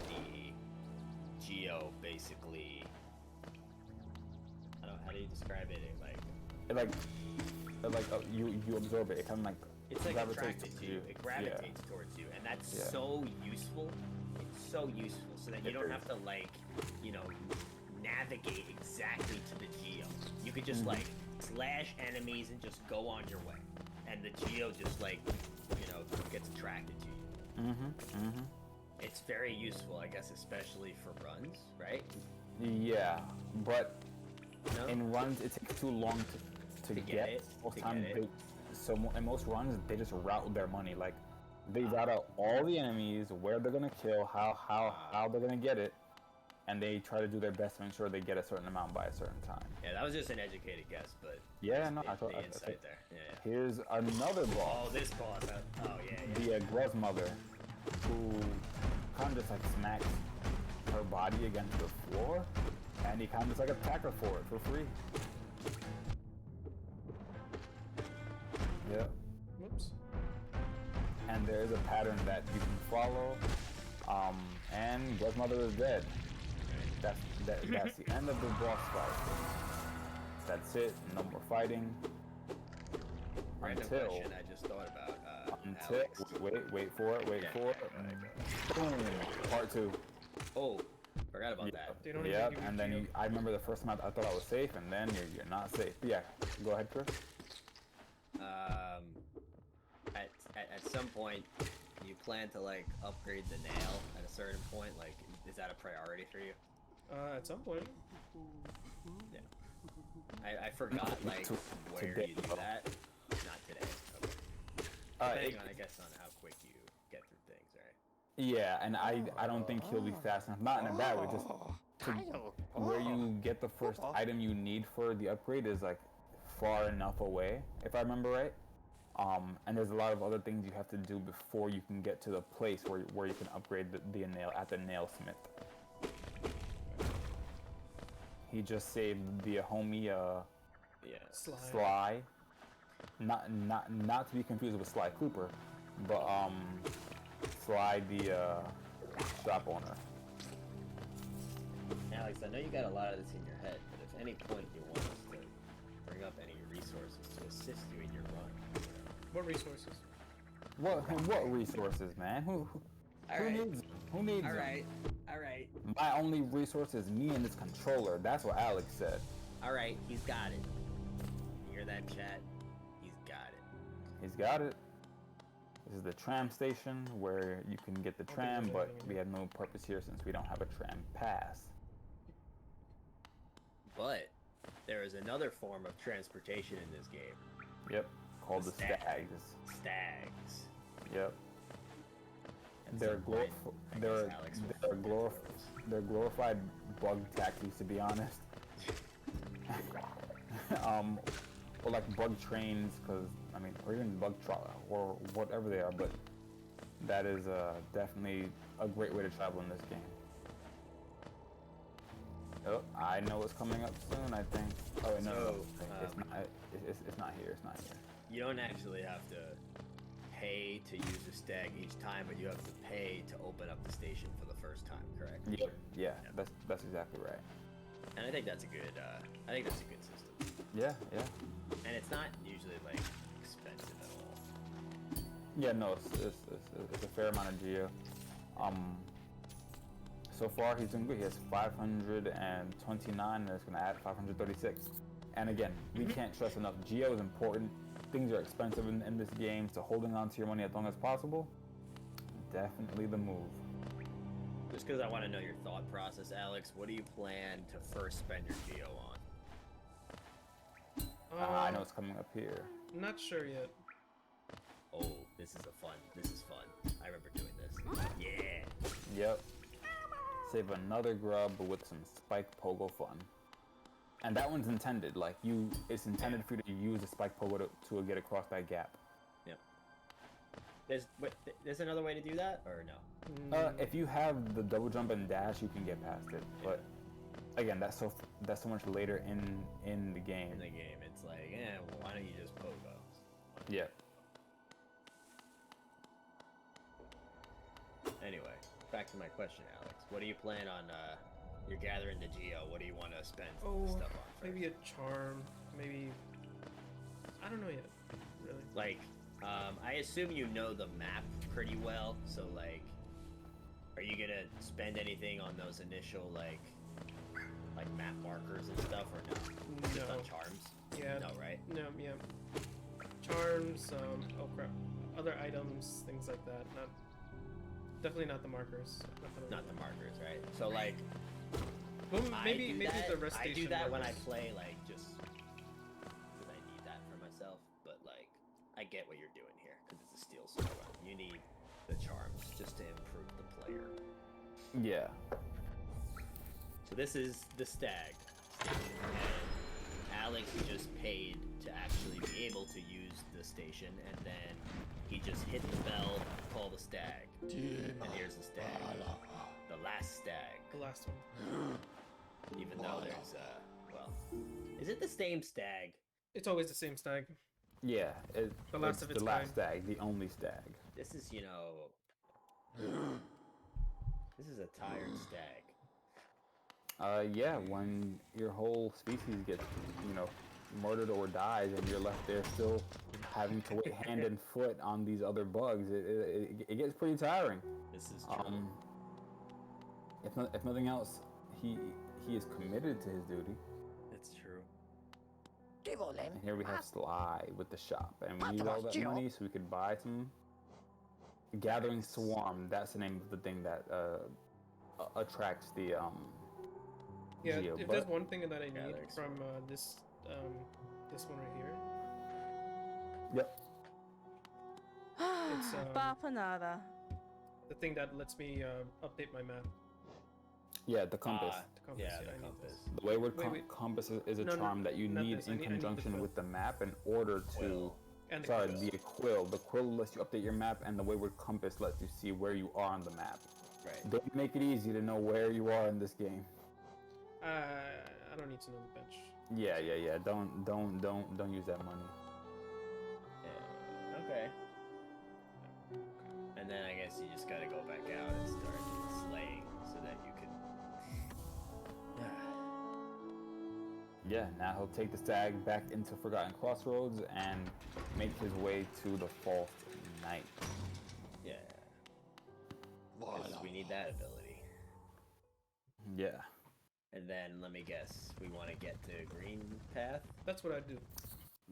the Geo basically. I don't know, how do you describe it? You absorb it. It kind of like. It's like attracted to you. It gravitates towards you, and that's so useful. It's so useful, so that you don't have to like, navigate exactly to the Geo. You could just like slash enemies and just go on your way, and the Geo just like, gets attracted to you. It's very useful, I guess, especially for runs, right? Yeah, but in runs it takes too long to get it. In most runs, they just route their money. Like, they route out all the enemies, where they're gonna kill, how they're gonna get it, and they try to do their best to make sure they get a certain amount by a certain time. Yeah, that was just an educated guess, but I thought the insight there. Yeah. Here's another boss. Oh, this boss. The Gruz Mother, who kind of just like smacks her body against the floor, and he kind of just like attack her for it for free. Yeah. Whoops. And there is a pattern that you can follow, and Gruz Mother is dead. That's the end of the boss fight. That's it. No more fighting. Random question I just thought about. Alex. Wait for it. Boom. Part 2. Oh, forgot about that. Yep. And then I remember the first time I thought I was safe, and then you're not safe. But yeah. Go ahead, Chris. At some point, you plan to like upgrade the nail at a certain point. Like, is that a priority for you? At some point. Yeah. I forgot like where you do that. Not today. Okay. Depending on, I guess, on how quick you get through things, right? Yeah, and I don't think he'll be fast enough. Not in a bad way. Just where you get the first item you need for the upgrade is like far enough away, if I remember right. And there's a lot of other things you have to do before you can get to the place where you can upgrade the nail at the nailsmith. He just saved the homie Sly. Not to be confused with Sly Cooper, but Sly the shop owner. Alex, I know you got a lot of this in your head, but if any point you want us to bring up any resources to assist you in your run. What resources? What resources, man? Who needs them? Who needs them? All right. My only resource is me and this controller. That's what Alex said. All right, he's got it. You hear that, chat? He's got it. He's got it. This is the tram station where you can get the tram, but we have no purpose here since we don't have a tram pass. But there is another form of transportation in this game. Yep, called the stags. Stags. Yep. They're glorified bug taxis, to be honest. Or like bug trains, or even bug trolley, or whatever they are. But that is definitely a great way to travel in this game. Oh, I know what's coming up soon. I think. Oh wait, no, it's not. It's not here. It's not here. You don't actually have to pay to use a stag each time, but you have to pay to open up the station for the first time, correct? Yep. Yeah. That's exactly right. And I think that's a good. I think that's a good system. Yeah. And it's not usually like expensive at all. Yeah, no, it's a fair amount of geo. So far he's doing good. He has 529, and it's gonna add 536. And again, we can't stress enough. Geo is important. Things are expensive in this game, so holding on to your money as long as possible, definitely the move. Just because I want to know your thought process, Alex, what do you plan to first spend your geo on? I know it's coming up here. Not sure yet. Oh, this is fun. I remember doing this. Yeah. Yep. Save another grub with some spike pogo fun. And that one's intended, Yeah. It's intended for you to use the spike pogo to get across that gap. Yep. There's another way to do that, or no? If you have the double jump and dash, you can get past it. But again, that's so much later in the game. In the game, it's like, well, why don't you just pogo? Yeah. Anyway, back to my question, Alex. What do you plan on? You're gathering the geo. What do you want to spend stuff on? First? Maybe a charm. Maybe I don't know yet. Really. Like, I assume you know the map pretty well. So like, are you gonna spend anything on those initial like map markers and stuff, or no? Just on charms? Yeah. No, right? No. Yeah. Charms. Oh crap. Other items, things like that. Definitely not the markers. Not the markers, right? So like, well, maybe the rest station. I do that markers. when I play, like, just because I need that for myself. But like, I get what you're doing here because it's a steel sword. You need the charms just to improve the player. Yeah. So this is the stag, and Alex just paid to actually be able to use the station, and then he just hit the bell, call the stag. And here's the stag. The last stag. The last one. Even though there's, well... Is it the same stag? It's always the same stag. Yeah, the last of its the last stag, the only stag. This is, you know... This is a tired stag. Yeah, when your whole species gets, murdered or dies, and you're left there still having to wait hand and foot on these other bugs, it gets pretty tiring. This is true. If nothing else, he is committed to his duty. It's true. And here we have Sly with the shop, and we need all that money so we could buy some. Gathering Swarm. That's the name of the thing that attracts the Yeah, geo, if there's one thing that I need from this one right here. Yep. It's Bapanada. The thing that lets me update my map. Yeah, the compass. The compass. Yeah, the compass. The wayward compass is a charm that you need in conjunction with the map in order to. And the sorry, quill. the quill. The quill lets you update your map, and the wayward compass lets you see where you are on the map. Right. They make it easy to know where you are in this game. I don't need to know the bench. Yeah. Don't use that money. Yeah. Okay. And then I guess you just gotta go back out and start slaying so that you can. Yeah, now he'll take the stag back into Forgotten Crossroads and make his way to the False Knight. Yeah. Because we need that ability. Yeah. And then, let me guess, we want to get to Green Path? That's what I do.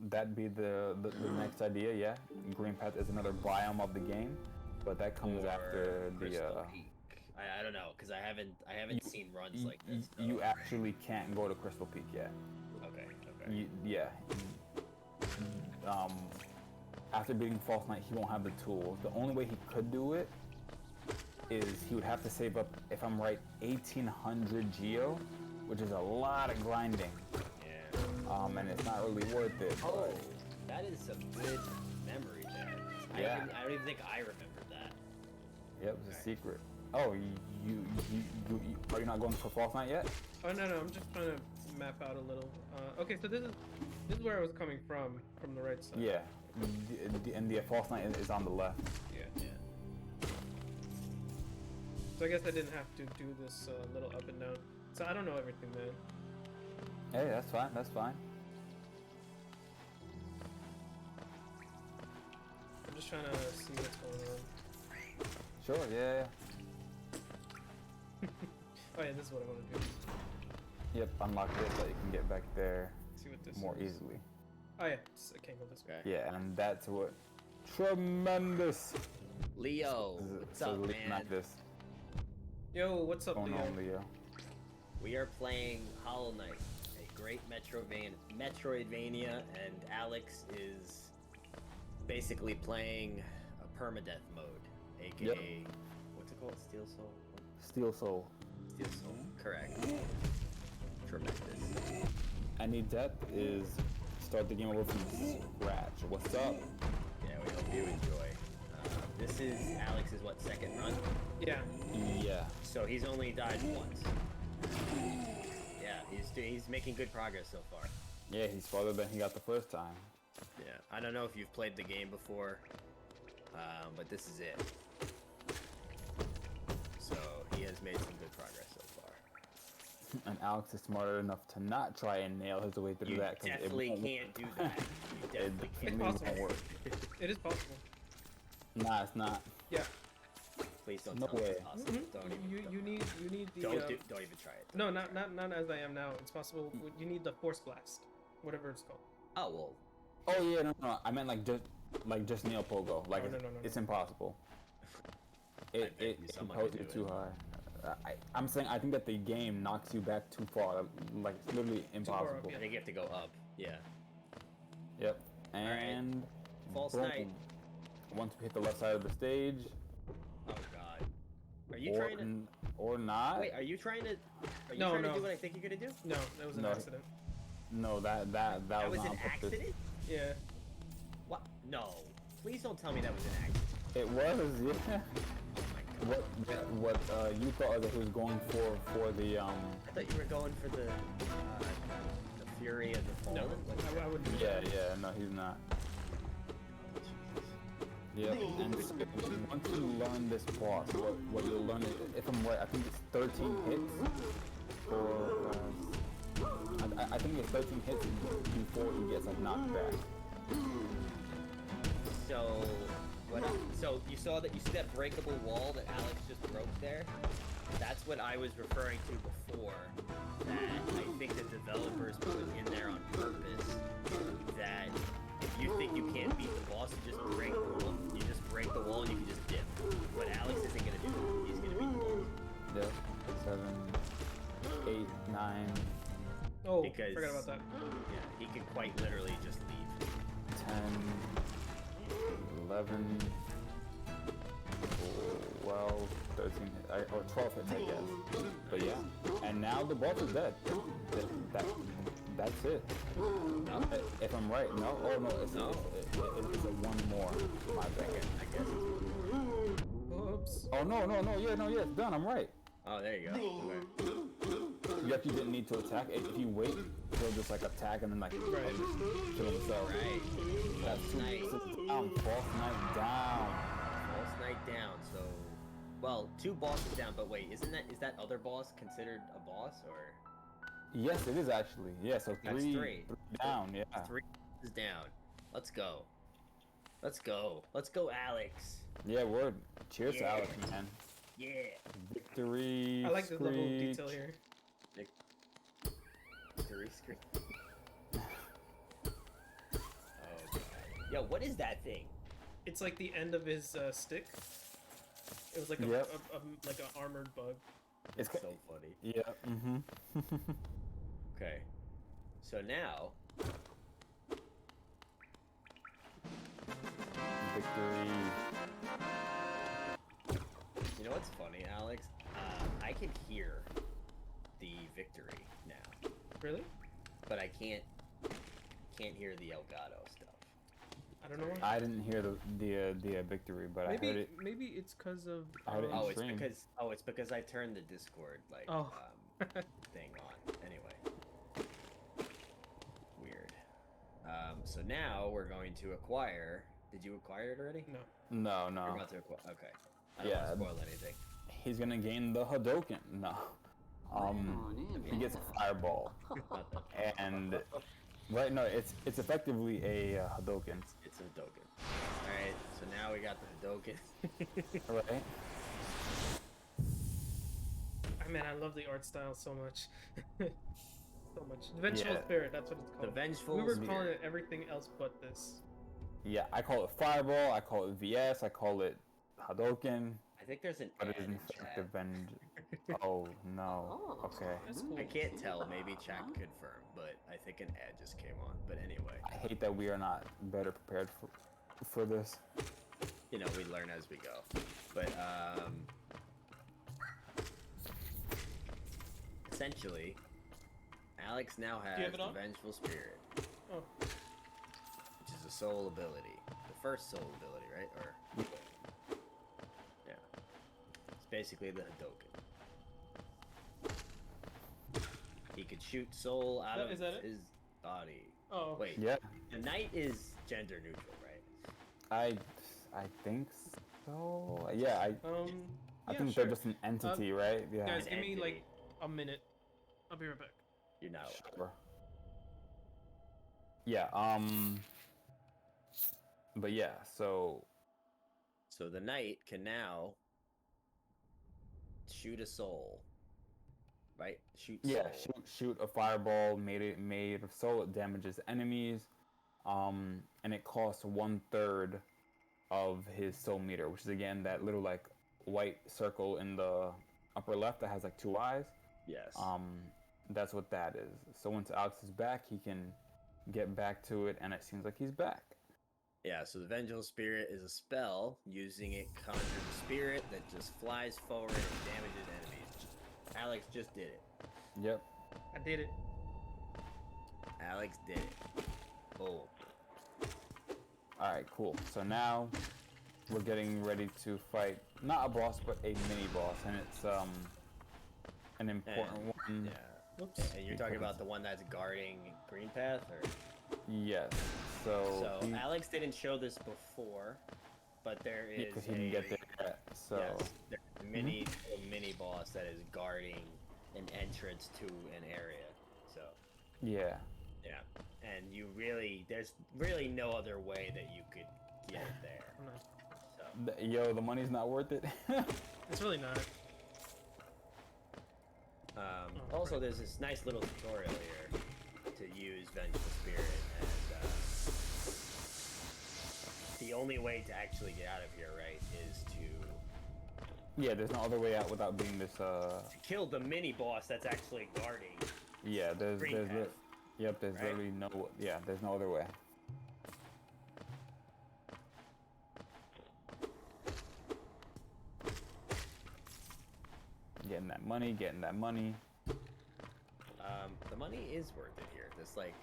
That'd be the next idea, yeah. Green Path is another biome of the game, but that comes after the Crystal Peak. I don't know, because I haven't seen runs like this. You actually can't go to Crystal Peak yet. Okay. Yeah. After beating False Knight, he won't have the tools. The only way he could do it is he would have to save up, if I'm right, 1,800 geo, which is a lot of grinding. Yeah. And it's not really worth it. Oh, that is some good memory there. Yeah. I don't even think I remembered that. Yep, it's a secret. Oh, you are you not going for False Knight yet? Oh no, I'm just trying to map out a little. Okay, so this is where I was coming from the right side. Yeah, and the False Knight is on the left. Yeah. So I guess I didn't have to do this little up and down. So I don't know everything, man. Hey, that's fine. That's fine. I'm just trying to see what's going on. Sure. Yeah. Oh yeah, this is what I want to do. Yep, unlock this so you can get back there See what this more is. easily. Oh yeah, I can't go this way. Yeah, and that's what tremendous. Leo, what's up, man? This. Yo, what's up, Going Leo? on, Leo? We are playing Hollow Knight, a great Metroidvania, and Alex is basically playing a permadeath mode, aka what's it called? Steel Soul. Steel Soul. Steel Soul. Correct. Tremendous. Any death is start the game over from scratch. What's up? Yeah, we hope you enjoy. this is Alex's, what, second run? Yeah. Yeah. So he's only died once. Yeah, he's making good progress so far. Yeah, he's farther than he got the first time. Yeah, I don't know if you've played the game before, but this is it. So he has made some good progress so far. And Alex is smarter enough to not try and nail his way through that. You definitely can't do that. You definitely It's can't. possible. Work. It is possible. Nah, it's not. Yeah. Please don't No tell me way. it's possible. Don't even. You need the. Don't even try it. No, not as I am now. It's possible. You need the force blast, whatever it's called. Oh well. Oh yeah, no. I meant like just nail pogo. Like no. it's impossible. It imposes it too high. I'm saying I think that the game knocks you back too far. Like it's literally impossible. Up, yeah. I think you have to go up. Yeah. Yep. And false boom. knight. Once we hit the left side of the stage. Oh god. Are you trying to? Or not? Wait, are you trying to? Are you No, trying no. to do what I think you're gonna do? No, that was an accident. No, that was not an on purpose. accident. Yeah. What? No. Please don't tell me that was an accident. It was, yeah. Oh my god. What you thought that he was going for the I thought you were going for the Fury and the Fallen. No, I wouldn't. Yeah, no, he's not. Yep, and so once you learn this boss, what you'll learn is, if I'm right, I think it's 13 hits for, I think it's 13 hits before he gets like knocked back. So you saw that breakable wall that Alex just broke there? That's what I was referring to before, that I think the developers put in there on purpose, that if you think you can't beat the boss, you just break the wall. You just break the wall and you can just dip. What Alex isn't gonna do, he's gonna beat the boss. Yep, 7, 8, 9. Oh, because, forgot about that. Yeah, he could quite literally just leave. 10, 11, 12, 13, or 12 hits, I guess. But yeah, and now the boss is dead. That's it. No? If I'm right, no? Oh no, it's a one more. My bad. I guess. Oops. Oh no, yeah, it's done. I'm right. Oh, there you go. Okay. You actually didn't need to attack. If you wait, he'll just like attack and then like kill himself. Right. That's False 2 knight. bosses down. False knight down. False knight down. So, well, 2 bosses down. But wait, is that other boss considered a boss or? Yes, it is actually. Yeah, so That's 3 down. Yeah. 3 is down. Let's go. Let's go, Alex. Yeah, word. Cheers to Alex, man. Yeah. Victory. I like the level of screech. detail here. Victory screen. Oh god. Yo, what is that thing? It's like the end of his stick. It was like a like an armored bug. It's so funny. Yeah. Mm-hmm. Okay. So now. Victory. You know what's funny, Alex? I can hear the victory now. Really? But I can't hear the Elgato stuff. I don't know why. I didn't hear the victory, but Maybe, I heard it. Maybe it's because of. I heard it in stream. It's because I turned the Discord thing on. Anyway. Weird. So now we're going to acquire. Did you acquire it already? No. No. You're about to acquire. Okay. I don't want to spoil anything. He's gonna gain the Hadouken. No. He gets a fireball, and right, no, it's effectively a Hadouken. It's a Hadouken. All right. So now we got the Hadouken. Right. I mean, I love the art style so much. So much. The Vengeful Spirit, that's what it's called. The Vengeful We were Spirit. calling it everything else but this. Yeah, I call it fireball. I call it VS. I call it Hadouken. I think there's an But ad it is in effective chat. and oh no. Okay. That's cool. I can't tell. Maybe chat confirmed, but I think an ad just came on. But anyway, I hate that we are not better prepared for this. you know, we learn as we go. But essentially, Alex now has Do you have it the on? Vengeful Spirit, Oh. which is a soul ability. The first soul ability, right? Or yeah, it's basically the Hadouken. He could shoot soul out of his body. Oh, wait. Yeah. The knight is gender neutral, right? I think so. Yeah. I think sure. they're just an entity, right? Yeah. Guys, give me like a minute. I'll be right back. You're not allowed. Sure. Yeah. But yeah. So the knight can now shoot a soul. Right? Shoot soul. Shoot a fireball made of soul. It damages enemies, and it costs 1/3 of his soul meter, which is again that little like white circle in the upper left that has like 2 eyes. Yes. That's what that is. So once Alex is back, he can get back to it, and it seems like he's back. Yeah, so the Vengeful Spirit is a spell. Using it conjures a spirit that just flies forward and damages enemies. Alex just did it. Yep. I did it. Alex did it. Oh. Alright, cool. So now we're getting ready to fight not a boss, but a mini boss, and it's an important one. Yeah. Whoops. And you're talking about the one that's guarding Green Path, or? Yes. So Alex didn't show this before, but there is because he didn't get there yet. So yes, there's a mini boss that is guarding an entrance to an area. So yeah. Yeah. And there's really no other way that you could get it there. So. Yo, the money's not worth it. It's really not. Also, there's this nice little tutorial here to use Vengeful Spirit, and the only way to actually get out of here, right, is to... Yeah, there's no other way out without being this, to kill the mini-boss that's actually guarding... Yeah, there's literally no... Yeah, there's no other way. Getting that money. The money is worth it here. This, like...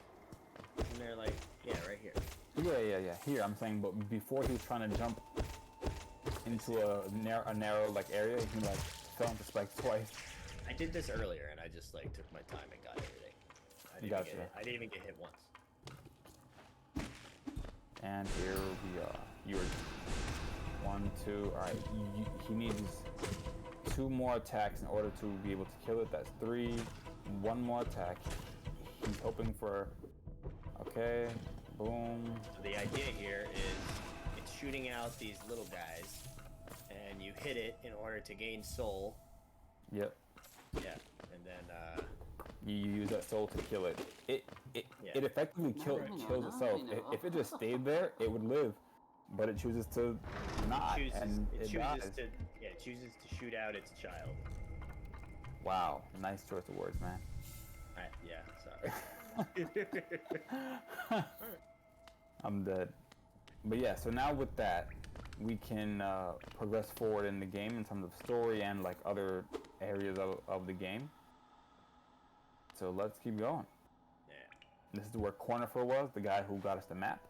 Isn't there, like... Yeah, right here. Yeah. Here, I'm saying, but before he was trying to jump into a narrow like area, he like fell into spikes twice. I did this earlier, and I just like took my time and got everything. I didn't even get hit once. And here we are. You're 1, 2. All right. He needs 2 more attacks in order to be able to kill it. That's 3. 1 more attack. He's hoping for. Okay. Boom. So the idea here is it's shooting out these little guys, and you hit it in order to gain soul. Yep. Yeah, and then you use that soul to kill it. It effectively kills itself. If it just stayed there, it would live, but it chooses to not, it chooses dies. It chooses to shoot out its child. Wow, nice choice of words, man. Yeah, sorry. I'm dead. But yeah, so now with that, we can progress forward in the game in terms of story and like other areas of the game. So let's keep going. Yeah. This is where Cornifer was, the guy who got us the map.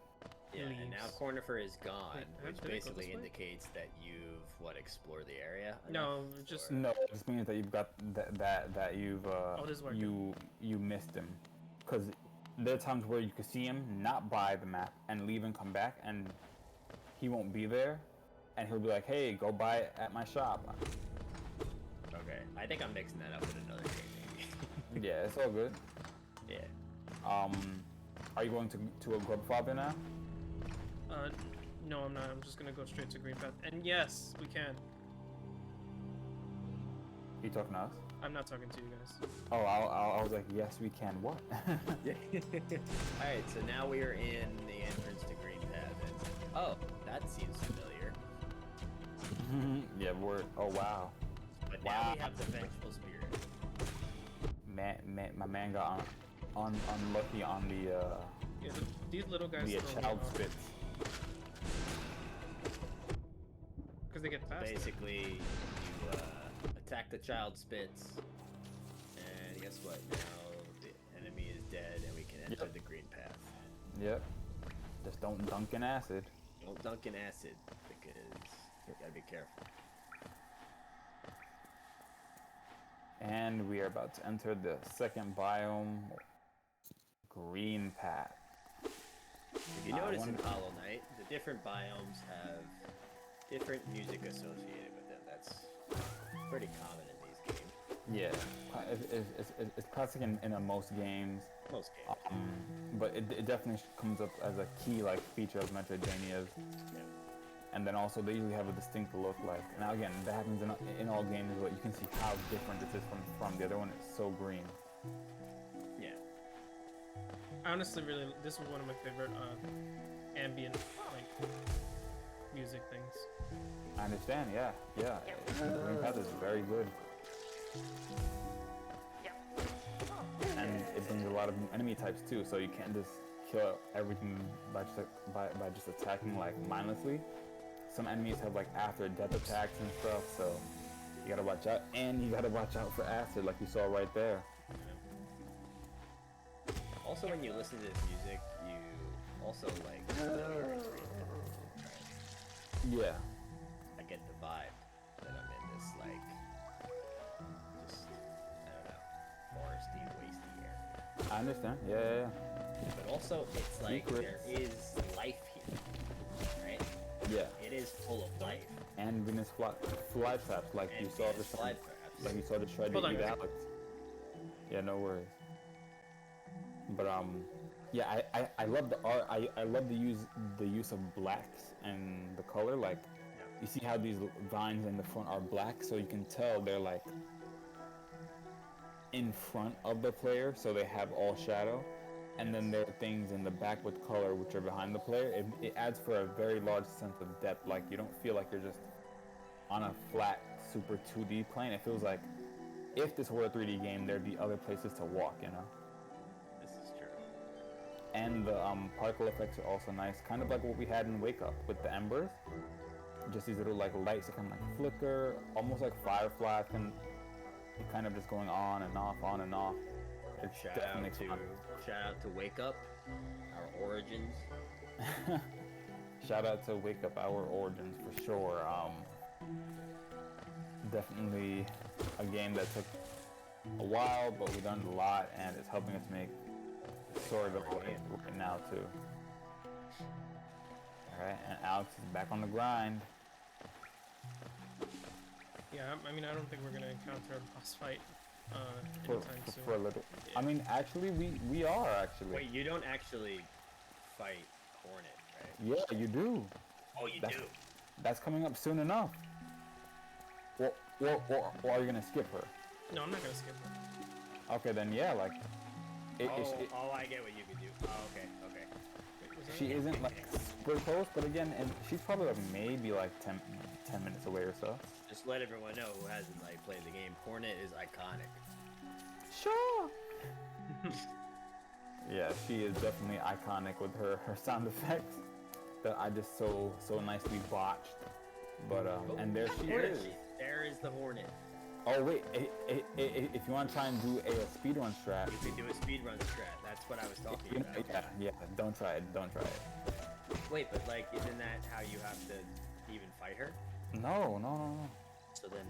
Yeah, and now Cornifer is gone, which basically indicates that you've explored the area. No, it just means that you've got that you've you missed him, because there are times where you can see him not buy the map and leave and come back, and he won't be there, and he'll be like, "Hey, go buy it at my shop." Okay, I think I'm mixing that up with another game. Yeah, it's all good. Yeah. Are you going to a Grubfather now? No, I'm not. I'm just gonna go straight to Green Path. And yes, we can. You talking to us? I'm not talking to you guys. Oh, I was like, yes, we can. What? Alright, so now we are in the entrance to Green Path. And, oh, that seems familiar. Yeah, oh, wow. But now we have the Vengeful Spirit. My man got unlucky on the, yeah, these little guys the child spits. Because they get faster. Basically, you attack the child spits, and guess what? Now the enemy is dead, and we can enter the Green Path. Yep. Just don't dunk in acid. Don't dunk in acid, because you gotta be careful. And we are about to enter the second biome, green path. If you notice in Hollow Knight, the different biomes have different music associated with them. That's pretty common in these games. Yeah, it's classic in most games. Most games. But it definitely comes up as a key feature of Metroidvanias. Yeah. And then also they usually have a distinct look. Now again, that happens in all games, but you can see how different this is from the other one. It's so green. Yeah. I honestly this is one of my favorite ambient music things. I understand. Yeah. The green path is very good. And it brings a lot of new enemy types too, so you can't just kill everything by just attacking mindlessly. Some enemies have after death attacks and stuff, so you gotta watch out. And you gotta watch out for acid, like you saw right there. Also, when you listen to this music, you also Yeah. I get the vibe that I'm in this just I don't know, foresty, wasty area. I understand. Yeah. But also, it's there is life here, right? Yeah. It is full of life. And Venus fly traps, like you saw the slide traps. Like you saw the try to eat Alex. Yeah, no worries. But yeah, I love the art. I love the use of blacks and the color. You see how these vines in the front are black, so you can tell they're in front of the player, so they have all shadow. And then there are things in the back with color which are behind the player. It adds for a very large sense of depth. You don't feel like you're just on a flat, super 2D plane. It feels like if this were a 3D game, there'd be other places to walk, This is true. And the particle effects are also nice, kind of like what we had in Wake Up with the embers. Just these little lights that kind of flicker, almost like fireflies, and kind of just going on and off, on and off. It's definitely fun. Shout out to Wake Up, our origins. Shout out to Wake Up, our origins for sure. Definitely a game that took a while, but we learned a lot, and it's helping us make sort of right now too. All right, and Alex is back on the grind. Yeah, I mean, I don't think we're gonna encounter a boss fight anytime soon. For a little. Yeah. I mean, actually, we are actually. Wait, you don't actually fight Hornet, right? Yeah, you do. Oh, you do. That's coming up soon enough. Or are you gonna skip her? No, I'm not gonna skip her. Okay, then yeah, I get what you can do. Oh, okay. Wait, she isn't super close, but again, and she's probably maybe 10 minutes away or so. Just let everyone know who hasn't played the game. Hornet is iconic. Sure. Yeah, she is definitely iconic with her sound effects that I just so nicely botched. But and there she is. There is the Hornet. Oh wait, if you want to try and do a speedrun strat, you could do a speedrun strat. That's what I was talking about. Yeah. Don't try it. Wait, but isn't that how you have to even fight her? No. So then,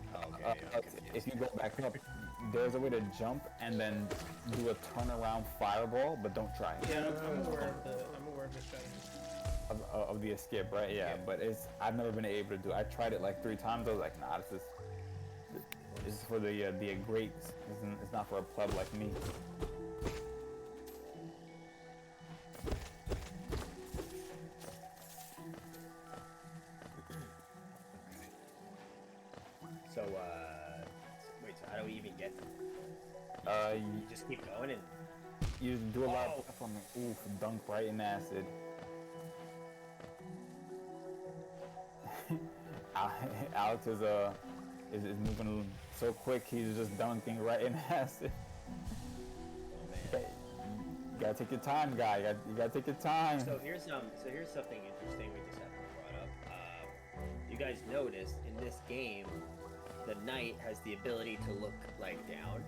if you go back up, there's a way to jump and then do a turnaround fireball, but don't try it. Yeah, I'm aware of the strategy. Of the escape, right? Yeah, but I've never been able to do it. I tried it 3 times. I was like, nah, this is for the greats. It's not for a pleb like me. So, wait, so how do we even get them? You just keep going and... You do a lot of platforming. Oof, dunk right in acid. Alex is moving so quick, he's just dunking right in acid. Oh, man. You gotta take your time, guy. You gotta take your time. So here's something interesting we just haven't brought up. You guys noticed in this game, the knight has the ability to look down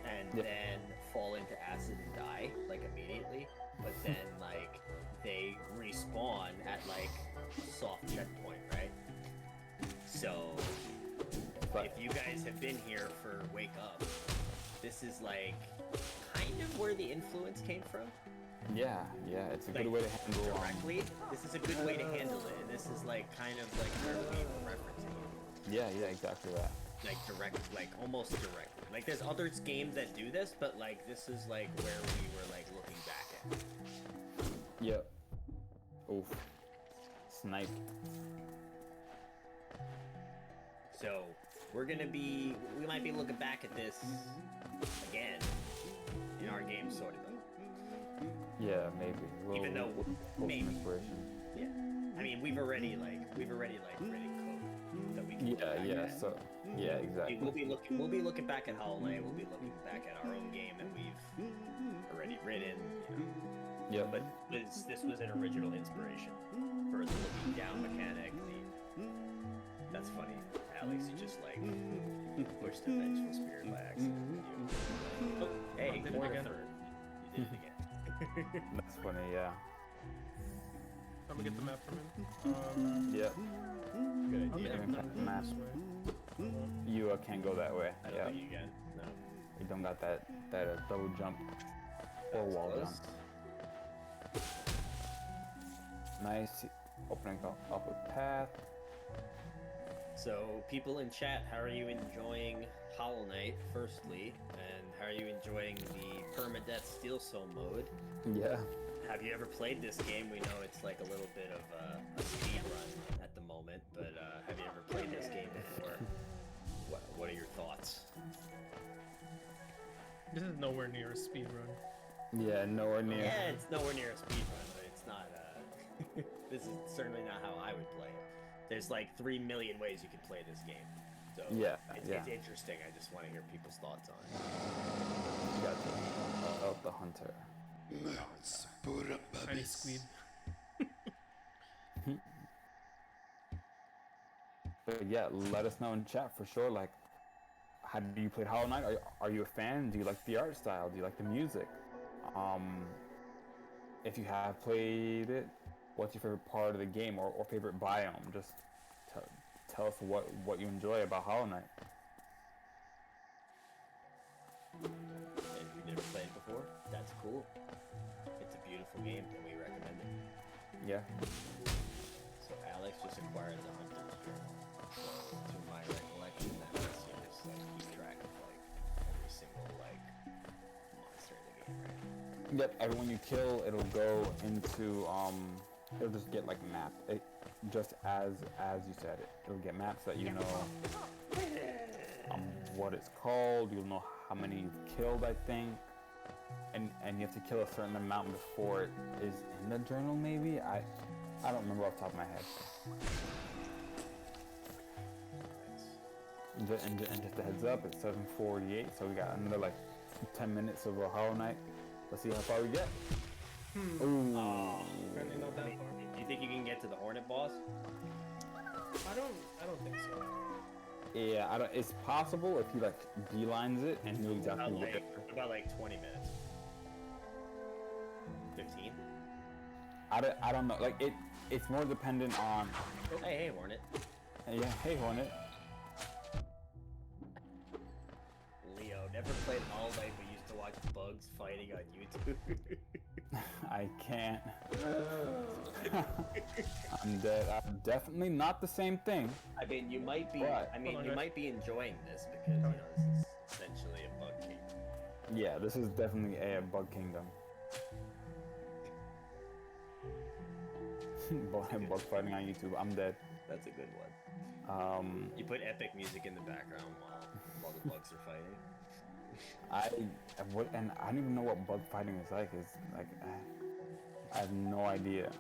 and then fall into acid and die immediately, but then they respawn at like a soft checkpoint, right? So if you guys have been here for Wake Up, this is like kind of where the influence came from. Yeah, it's a good way to handle directly. This is a good way to handle it, and this is like kind of like where we were referencing. Yeah, exactly that. Like direct, like almost directly. Like there's other games that do this, but like this is like where we were like looking back at. Yep. Oof. Snipe. So we might be looking back at this again in our game, sort of. Yeah, maybe. Even though maybe. Inspiration. Yeah. I mean, we've already written code that we can. So yeah, exactly. We'll be looking back at Hollow Knight. We'll be looking back at our own game that we've already written. Yeah. But this was an original inspiration for the looking down mechanic. That's funny. Alex, you just like pushed the vengeful spirit by accident. Oh, hey, did it again. Third. You did it again. That's funny, yeah. I'm gonna get the map from him. Yeah. Good Okay, idea. Map. You can't go that way. I don't think you can. No. You don't got that double jump or wall jump. Nice. Opening up a path. So, people in chat, how are you enjoying Hollow Knight, firstly? And how are you enjoying the permadeath steel soul mode? Yeah. Have you ever played this game? We know it's like a little bit of a speed run at the moment, but have you ever played this game before? What are your thoughts? This is nowhere near a speed run. Yeah, nowhere near. Yeah, it's nowhere near a speed run, but it's not. This is certainly not how I would play it. There's like 3 million ways you can play this game. So it's interesting. I just want to hear people's thoughts on it. You got the hunter. Tiny squid. But yeah, let us know in chat for sure. Like, how do you play Hollow Knight? Are you a fan? Do you like the art style? Do you like the music? If you have played it, what's your favorite part of the game or favorite biome? Just tell us what you enjoy about Hollow Knight. If you've never played it before, that's cool. It's a beautiful game, and we recommend it. Yeah. So Alex just acquired the Hunter's Journal. To my recollection, that lets you just like keep track of like every single like monster in the game, right? Yep. Everyone you kill, it'll go into it'll just get like mapped. Just as you said it, it'll get maps that you know what it's called. You'll know how many you've killed, I think, and you have to kill a certain amount before it is in the journal. Maybe I don't remember off the top of my head. And just a heads up, it's 7:48, so we got another like 10 minutes of a Hollow Knight. Let's see how far we get. Ooh. Apparently not that far. Do you think you can get to the Hornet boss? I don't think so. Yeah, it's possible if he like beelines it and knew exactly where. About like 20 minutes. 15? I don't know. Like it's more dependent on. Hey, Hornet. Yeah, hey Hornet. Leo never played Hollow Knight, but used to watch bugs fighting on YouTube. I can't. I'm dead. I'm definitely not the same thing. I mean, you might be. What? You might be enjoying this because this is essentially a bug kingdom. Yeah, this is definitely a bug kingdom. Bug fighting on YouTube. I'm dead. That's a good one. You put epic music in the background while the bugs are fighting. I don't even know what bug fighting is like. It's like I have no idea.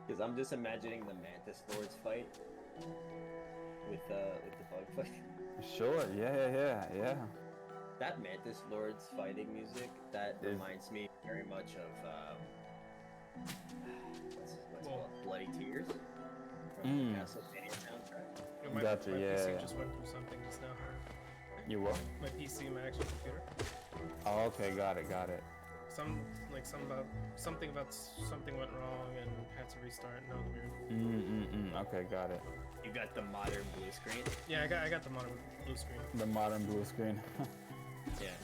Because I'm just imagining the Mantis Lords fight with the bug fight. Sure. Yeah. That Mantis Lords fighting music reminds me very much of what's it called? Bloody Tears from the Castlevania soundtrack. My Gotcha. PC just went through something just now. You what? My PC, my actual computer. Oh, okay, got it. something went wrong and had to restart. And that was weird. Okay, got it. You got the modern blue screen? Yeah, I got the modern blue screen. The modern blue screen. Yeah.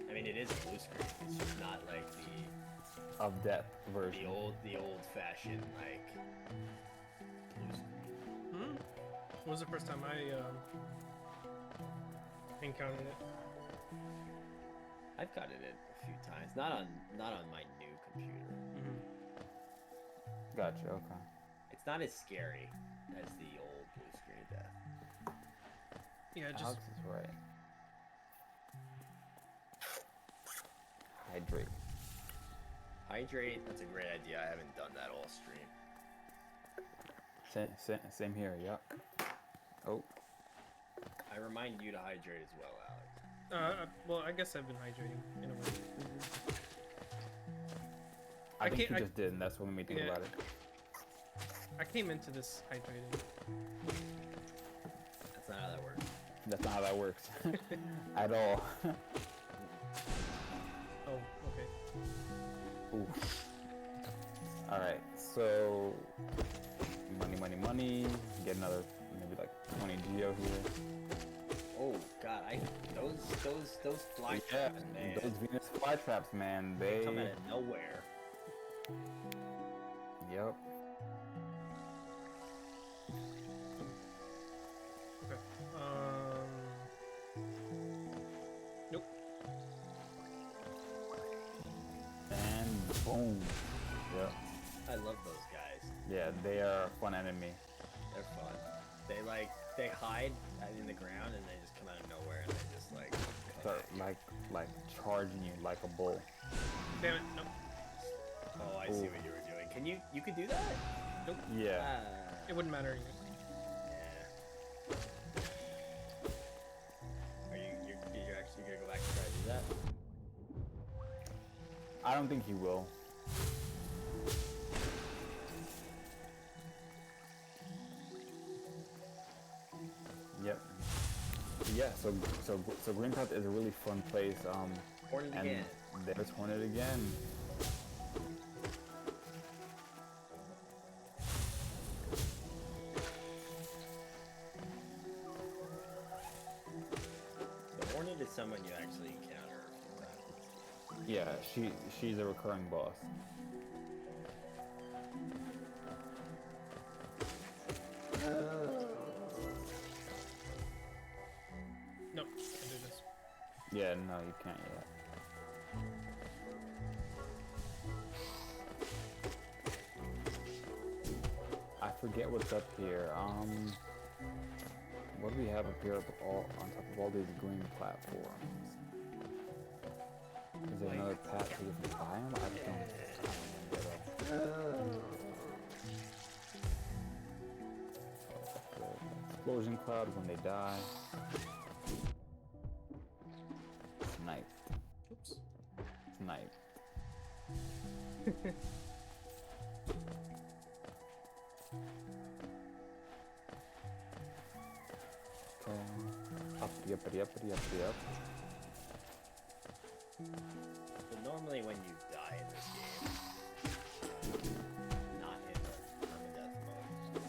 I mean, it is a blue screen. It's just not like the of death version. The old fashioned like blue screen. When was the first time I encountered it? I've gotten it a few times. Not on my new computer. Gotcha. Okay. It's not as scary as the old blue screen death. Yeah, just. Alex is right. Hydrate. Hydrate. That's a great idea. I haven't done that all stream. Same here. Yup. Oh. I remind you to hydrate as well, Alex. Well, I guess I've been hydrating in a way. I think you just did, and that's what made me think about it. I came into this hydrating. That's not how that works. That's not how that works. At all. Oh, okay. Ooh. Alright, so... Money. Get another, maybe like 20 geo here. Oh god, those fly traps, man. Those Venus fly traps, man. They come out of nowhere. Yep. Okay. Nope. And boom. Yep. I love those guys. Yeah, they are a fun enemy. They're fun. They hide in the ground and they just come out of nowhere and they just like start like charging you like a bull. Damn it! Nope. Oh, I see what you were doing. You could do that? Nope. Yeah. It wouldn't matter anyway. Yeah. You're actually gonna go back and try to do that? I don't think he will. Yep. Yeah, so Green Path is a really fun place. Hornet and again. There's Hornet again. The Hornet is someone you actually encounter a few times. Yeah, she's a recurring boss. Nope, can't do this. Yeah, no, you can't yet. I forget what's up here. What do we have up here on top of all these green platforms? Is there another path to different biome? I don't remember. Explosion cloud when they die. Snipe. Oops. Snipe. Okay. Up. So normally when you die in this game, not in the permadeath mode,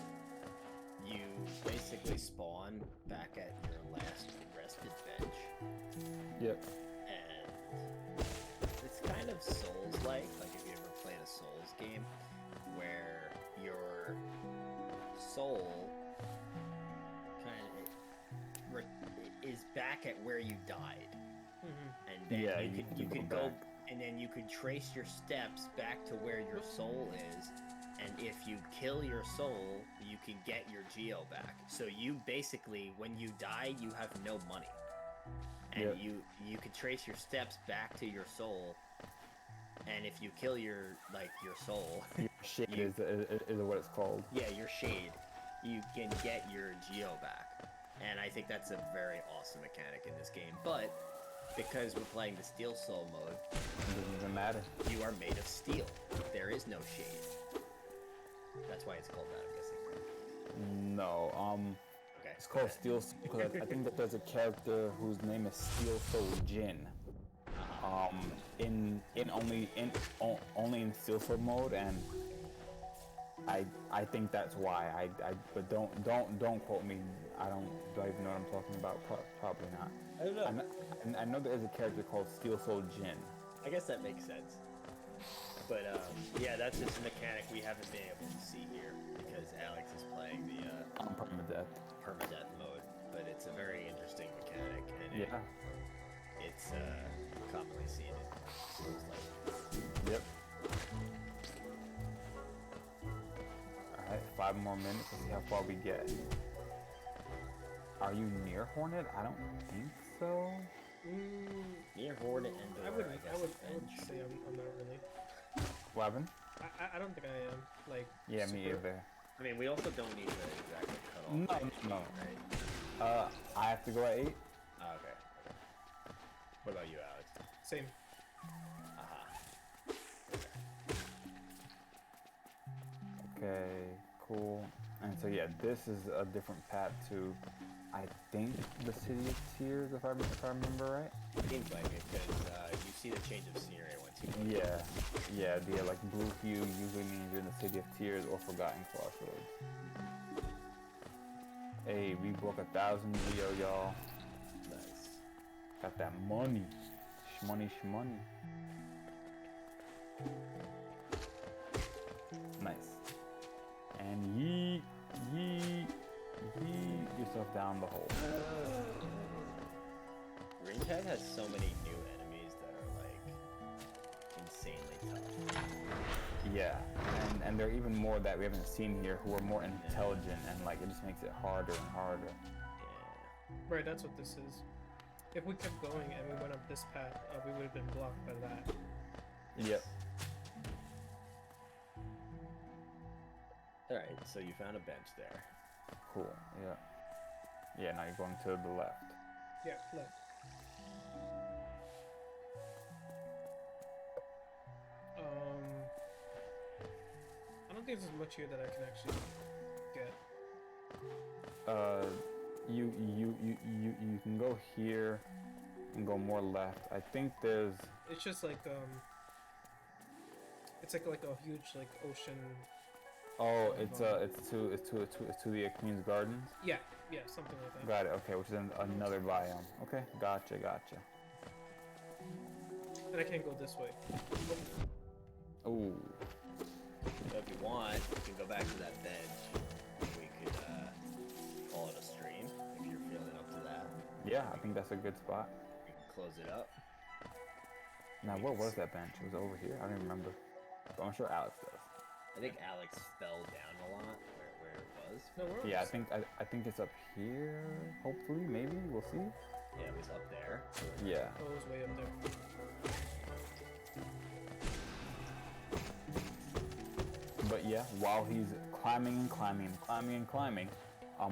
you basically spawn back at your last rested bench. Yep. And it's kind of Souls-like, like if you ever played a Souls game, where your soul is back at where you died. And then you could go and then you could trace your steps back to where your soul is, and if you kill your soul, you can get your geo back. So you basically, when you die, you have no money. And you could trace your steps back to your soul, and if you kill your soul, your shade is what it's called. Yeah, your shade, you can get your geo back. And I think that's a very awesome mechanic in this game. But because we're playing the Steel Soul mode, it doesn't even matter. You are made of steel. There is no shade. That's why it's called that, I'm guessing. No, okay. It's called Steel Soul because I think that there's a character whose name is Steel Soul Jin. only in Steel Sword mode, and I think that's why. But don't quote me. I don't even know what I'm talking about. Probably not. I don't know. I know there is a character called Steel Soul Jin. I guess that makes sense. But yeah, that's just a mechanic we haven't been able to see here because Alex is playing the permadeath mode. But it's a very interesting mechanic, and it's commonly seen in Souls like. Yep. All right, 5 more minutes. Let's see how far we get. Are you near Hornet? I don't think so. Near Hornet and Door, I would say I'm not really. What happened? I don't think I am. Like. Yeah, me either. I mean, we also don't need to exactly cut off. No. Right? I have to go at 8. Oh, okay. What about you, Alex? Same. Okay, cool. And so yeah, this is a different path to, I think, the City of Tears, if I remember right. Seems like it, because you see the change of scenery once you go. Yeah, the like blue hue usually means you're in the City of Tears or Forgotten Crossroads. Hey, we broke 1,000 Leo, y'all. Nice. Got that money. Shmoney. Nice. And yeet yourself down the hole. Ringtide has so many new enemies that are like insanely tough. Yeah, and there are even more that we haven't seen here who are more intelligent, and like it just makes it harder and harder. Yeah. Right, that's what this is. If we kept going and we went up this path, we would have been blocked by that. Yep. Alright, so you found a bench there. Cool, yeah. Yeah, now you're going to the left. Yeah, left. I don't think there's much here that I can actually get. You can go here and go more left. I think there's. It's just like it's like a huge like ocean. Oh, it's to the Queen's Gardens. Yeah, something like that. Got it. Okay, which is another biome. Okay, gotcha. And I can't go this way. Ooh. So if you want, you can go back to that bench. We could call it a stream if you're feeling up to that. Yeah, I think that's a good spot. You can close it up. Now, what was that bench? It was over here. I don't even remember. But I'm sure Alex does. I think Alex fell down a lot where it was. No, where Yeah, was it? I think it's up here. Hopefully, maybe we'll see. Yeah, it was up there. Yeah. Oh, it was way up there. But yeah, while he's climbing,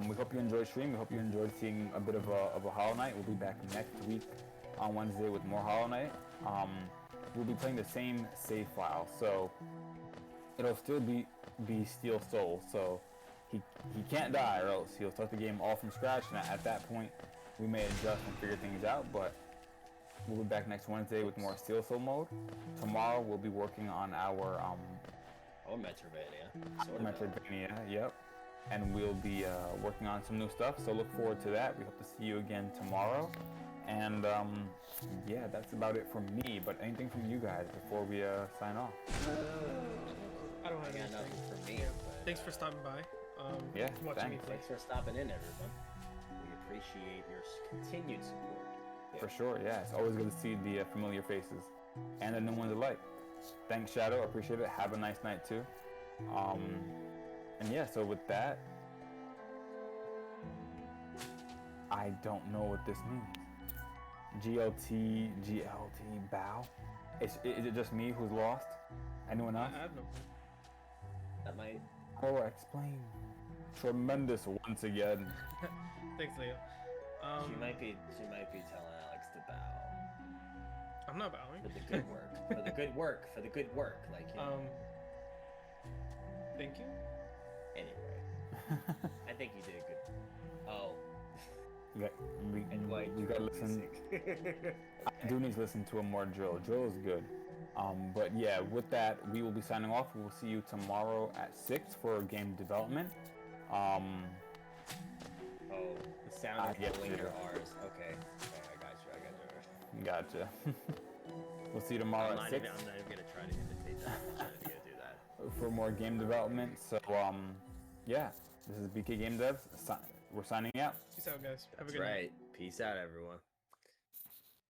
we hope you enjoyed stream. We hope you enjoyed seeing a bit of a Hollow Knight. We'll be back next week on Wednesday with more Hollow Knight. We'll be playing the same save file, so it'll still be Steel Soul. So he can't die, or else he'll start the game all from scratch. And at that point, we may adjust and figure things out. But we'll be back next Wednesday with more Steel Soul mode. Tomorrow we'll be working on our Metroidvania, yep. And we'll be working on some new stuff, so look forward to that. We hope to see you again tomorrow. And yeah, that's about it from me. But anything from you guys before we sign off? I don't have nothing from me. But, thanks for stopping by. Yeah, watching me play. Thanks for stopping in, everyone. We appreciate your continued support. Yeah. For sure, yeah. It's always good to see the familiar faces and the new ones alike. Thanks, Shadow. Appreciate it. Have a nice night too. And yeah, so with that, I don't know what this means. GLT, bow. Is it just me who's lost? Anyone else? I have no. That might. Oh, explain. Tremendous once again. Thanks, Leo. She might be telling Alex to bow. I'm not bowing. For the good work. For the good work. Like, you know. Thank you. Anyway. I think you did a good. Oh. We gotta listen. I do need to listen to a more drill. Drill is good. But yeah, with that, we will be signing off. We will see you tomorrow at 6 for game development. Oh, the sound of pulling your R's. Okay, I got you. Gotcha. We'll see you tomorrow at 6. I'm not even gonna try to imitate that. I'm not even gonna do that. For more game development. So, yeah, this is BkGameDevs. We're signing out. Peace out, guys. Have a That's good night. right. Peace out, everyone.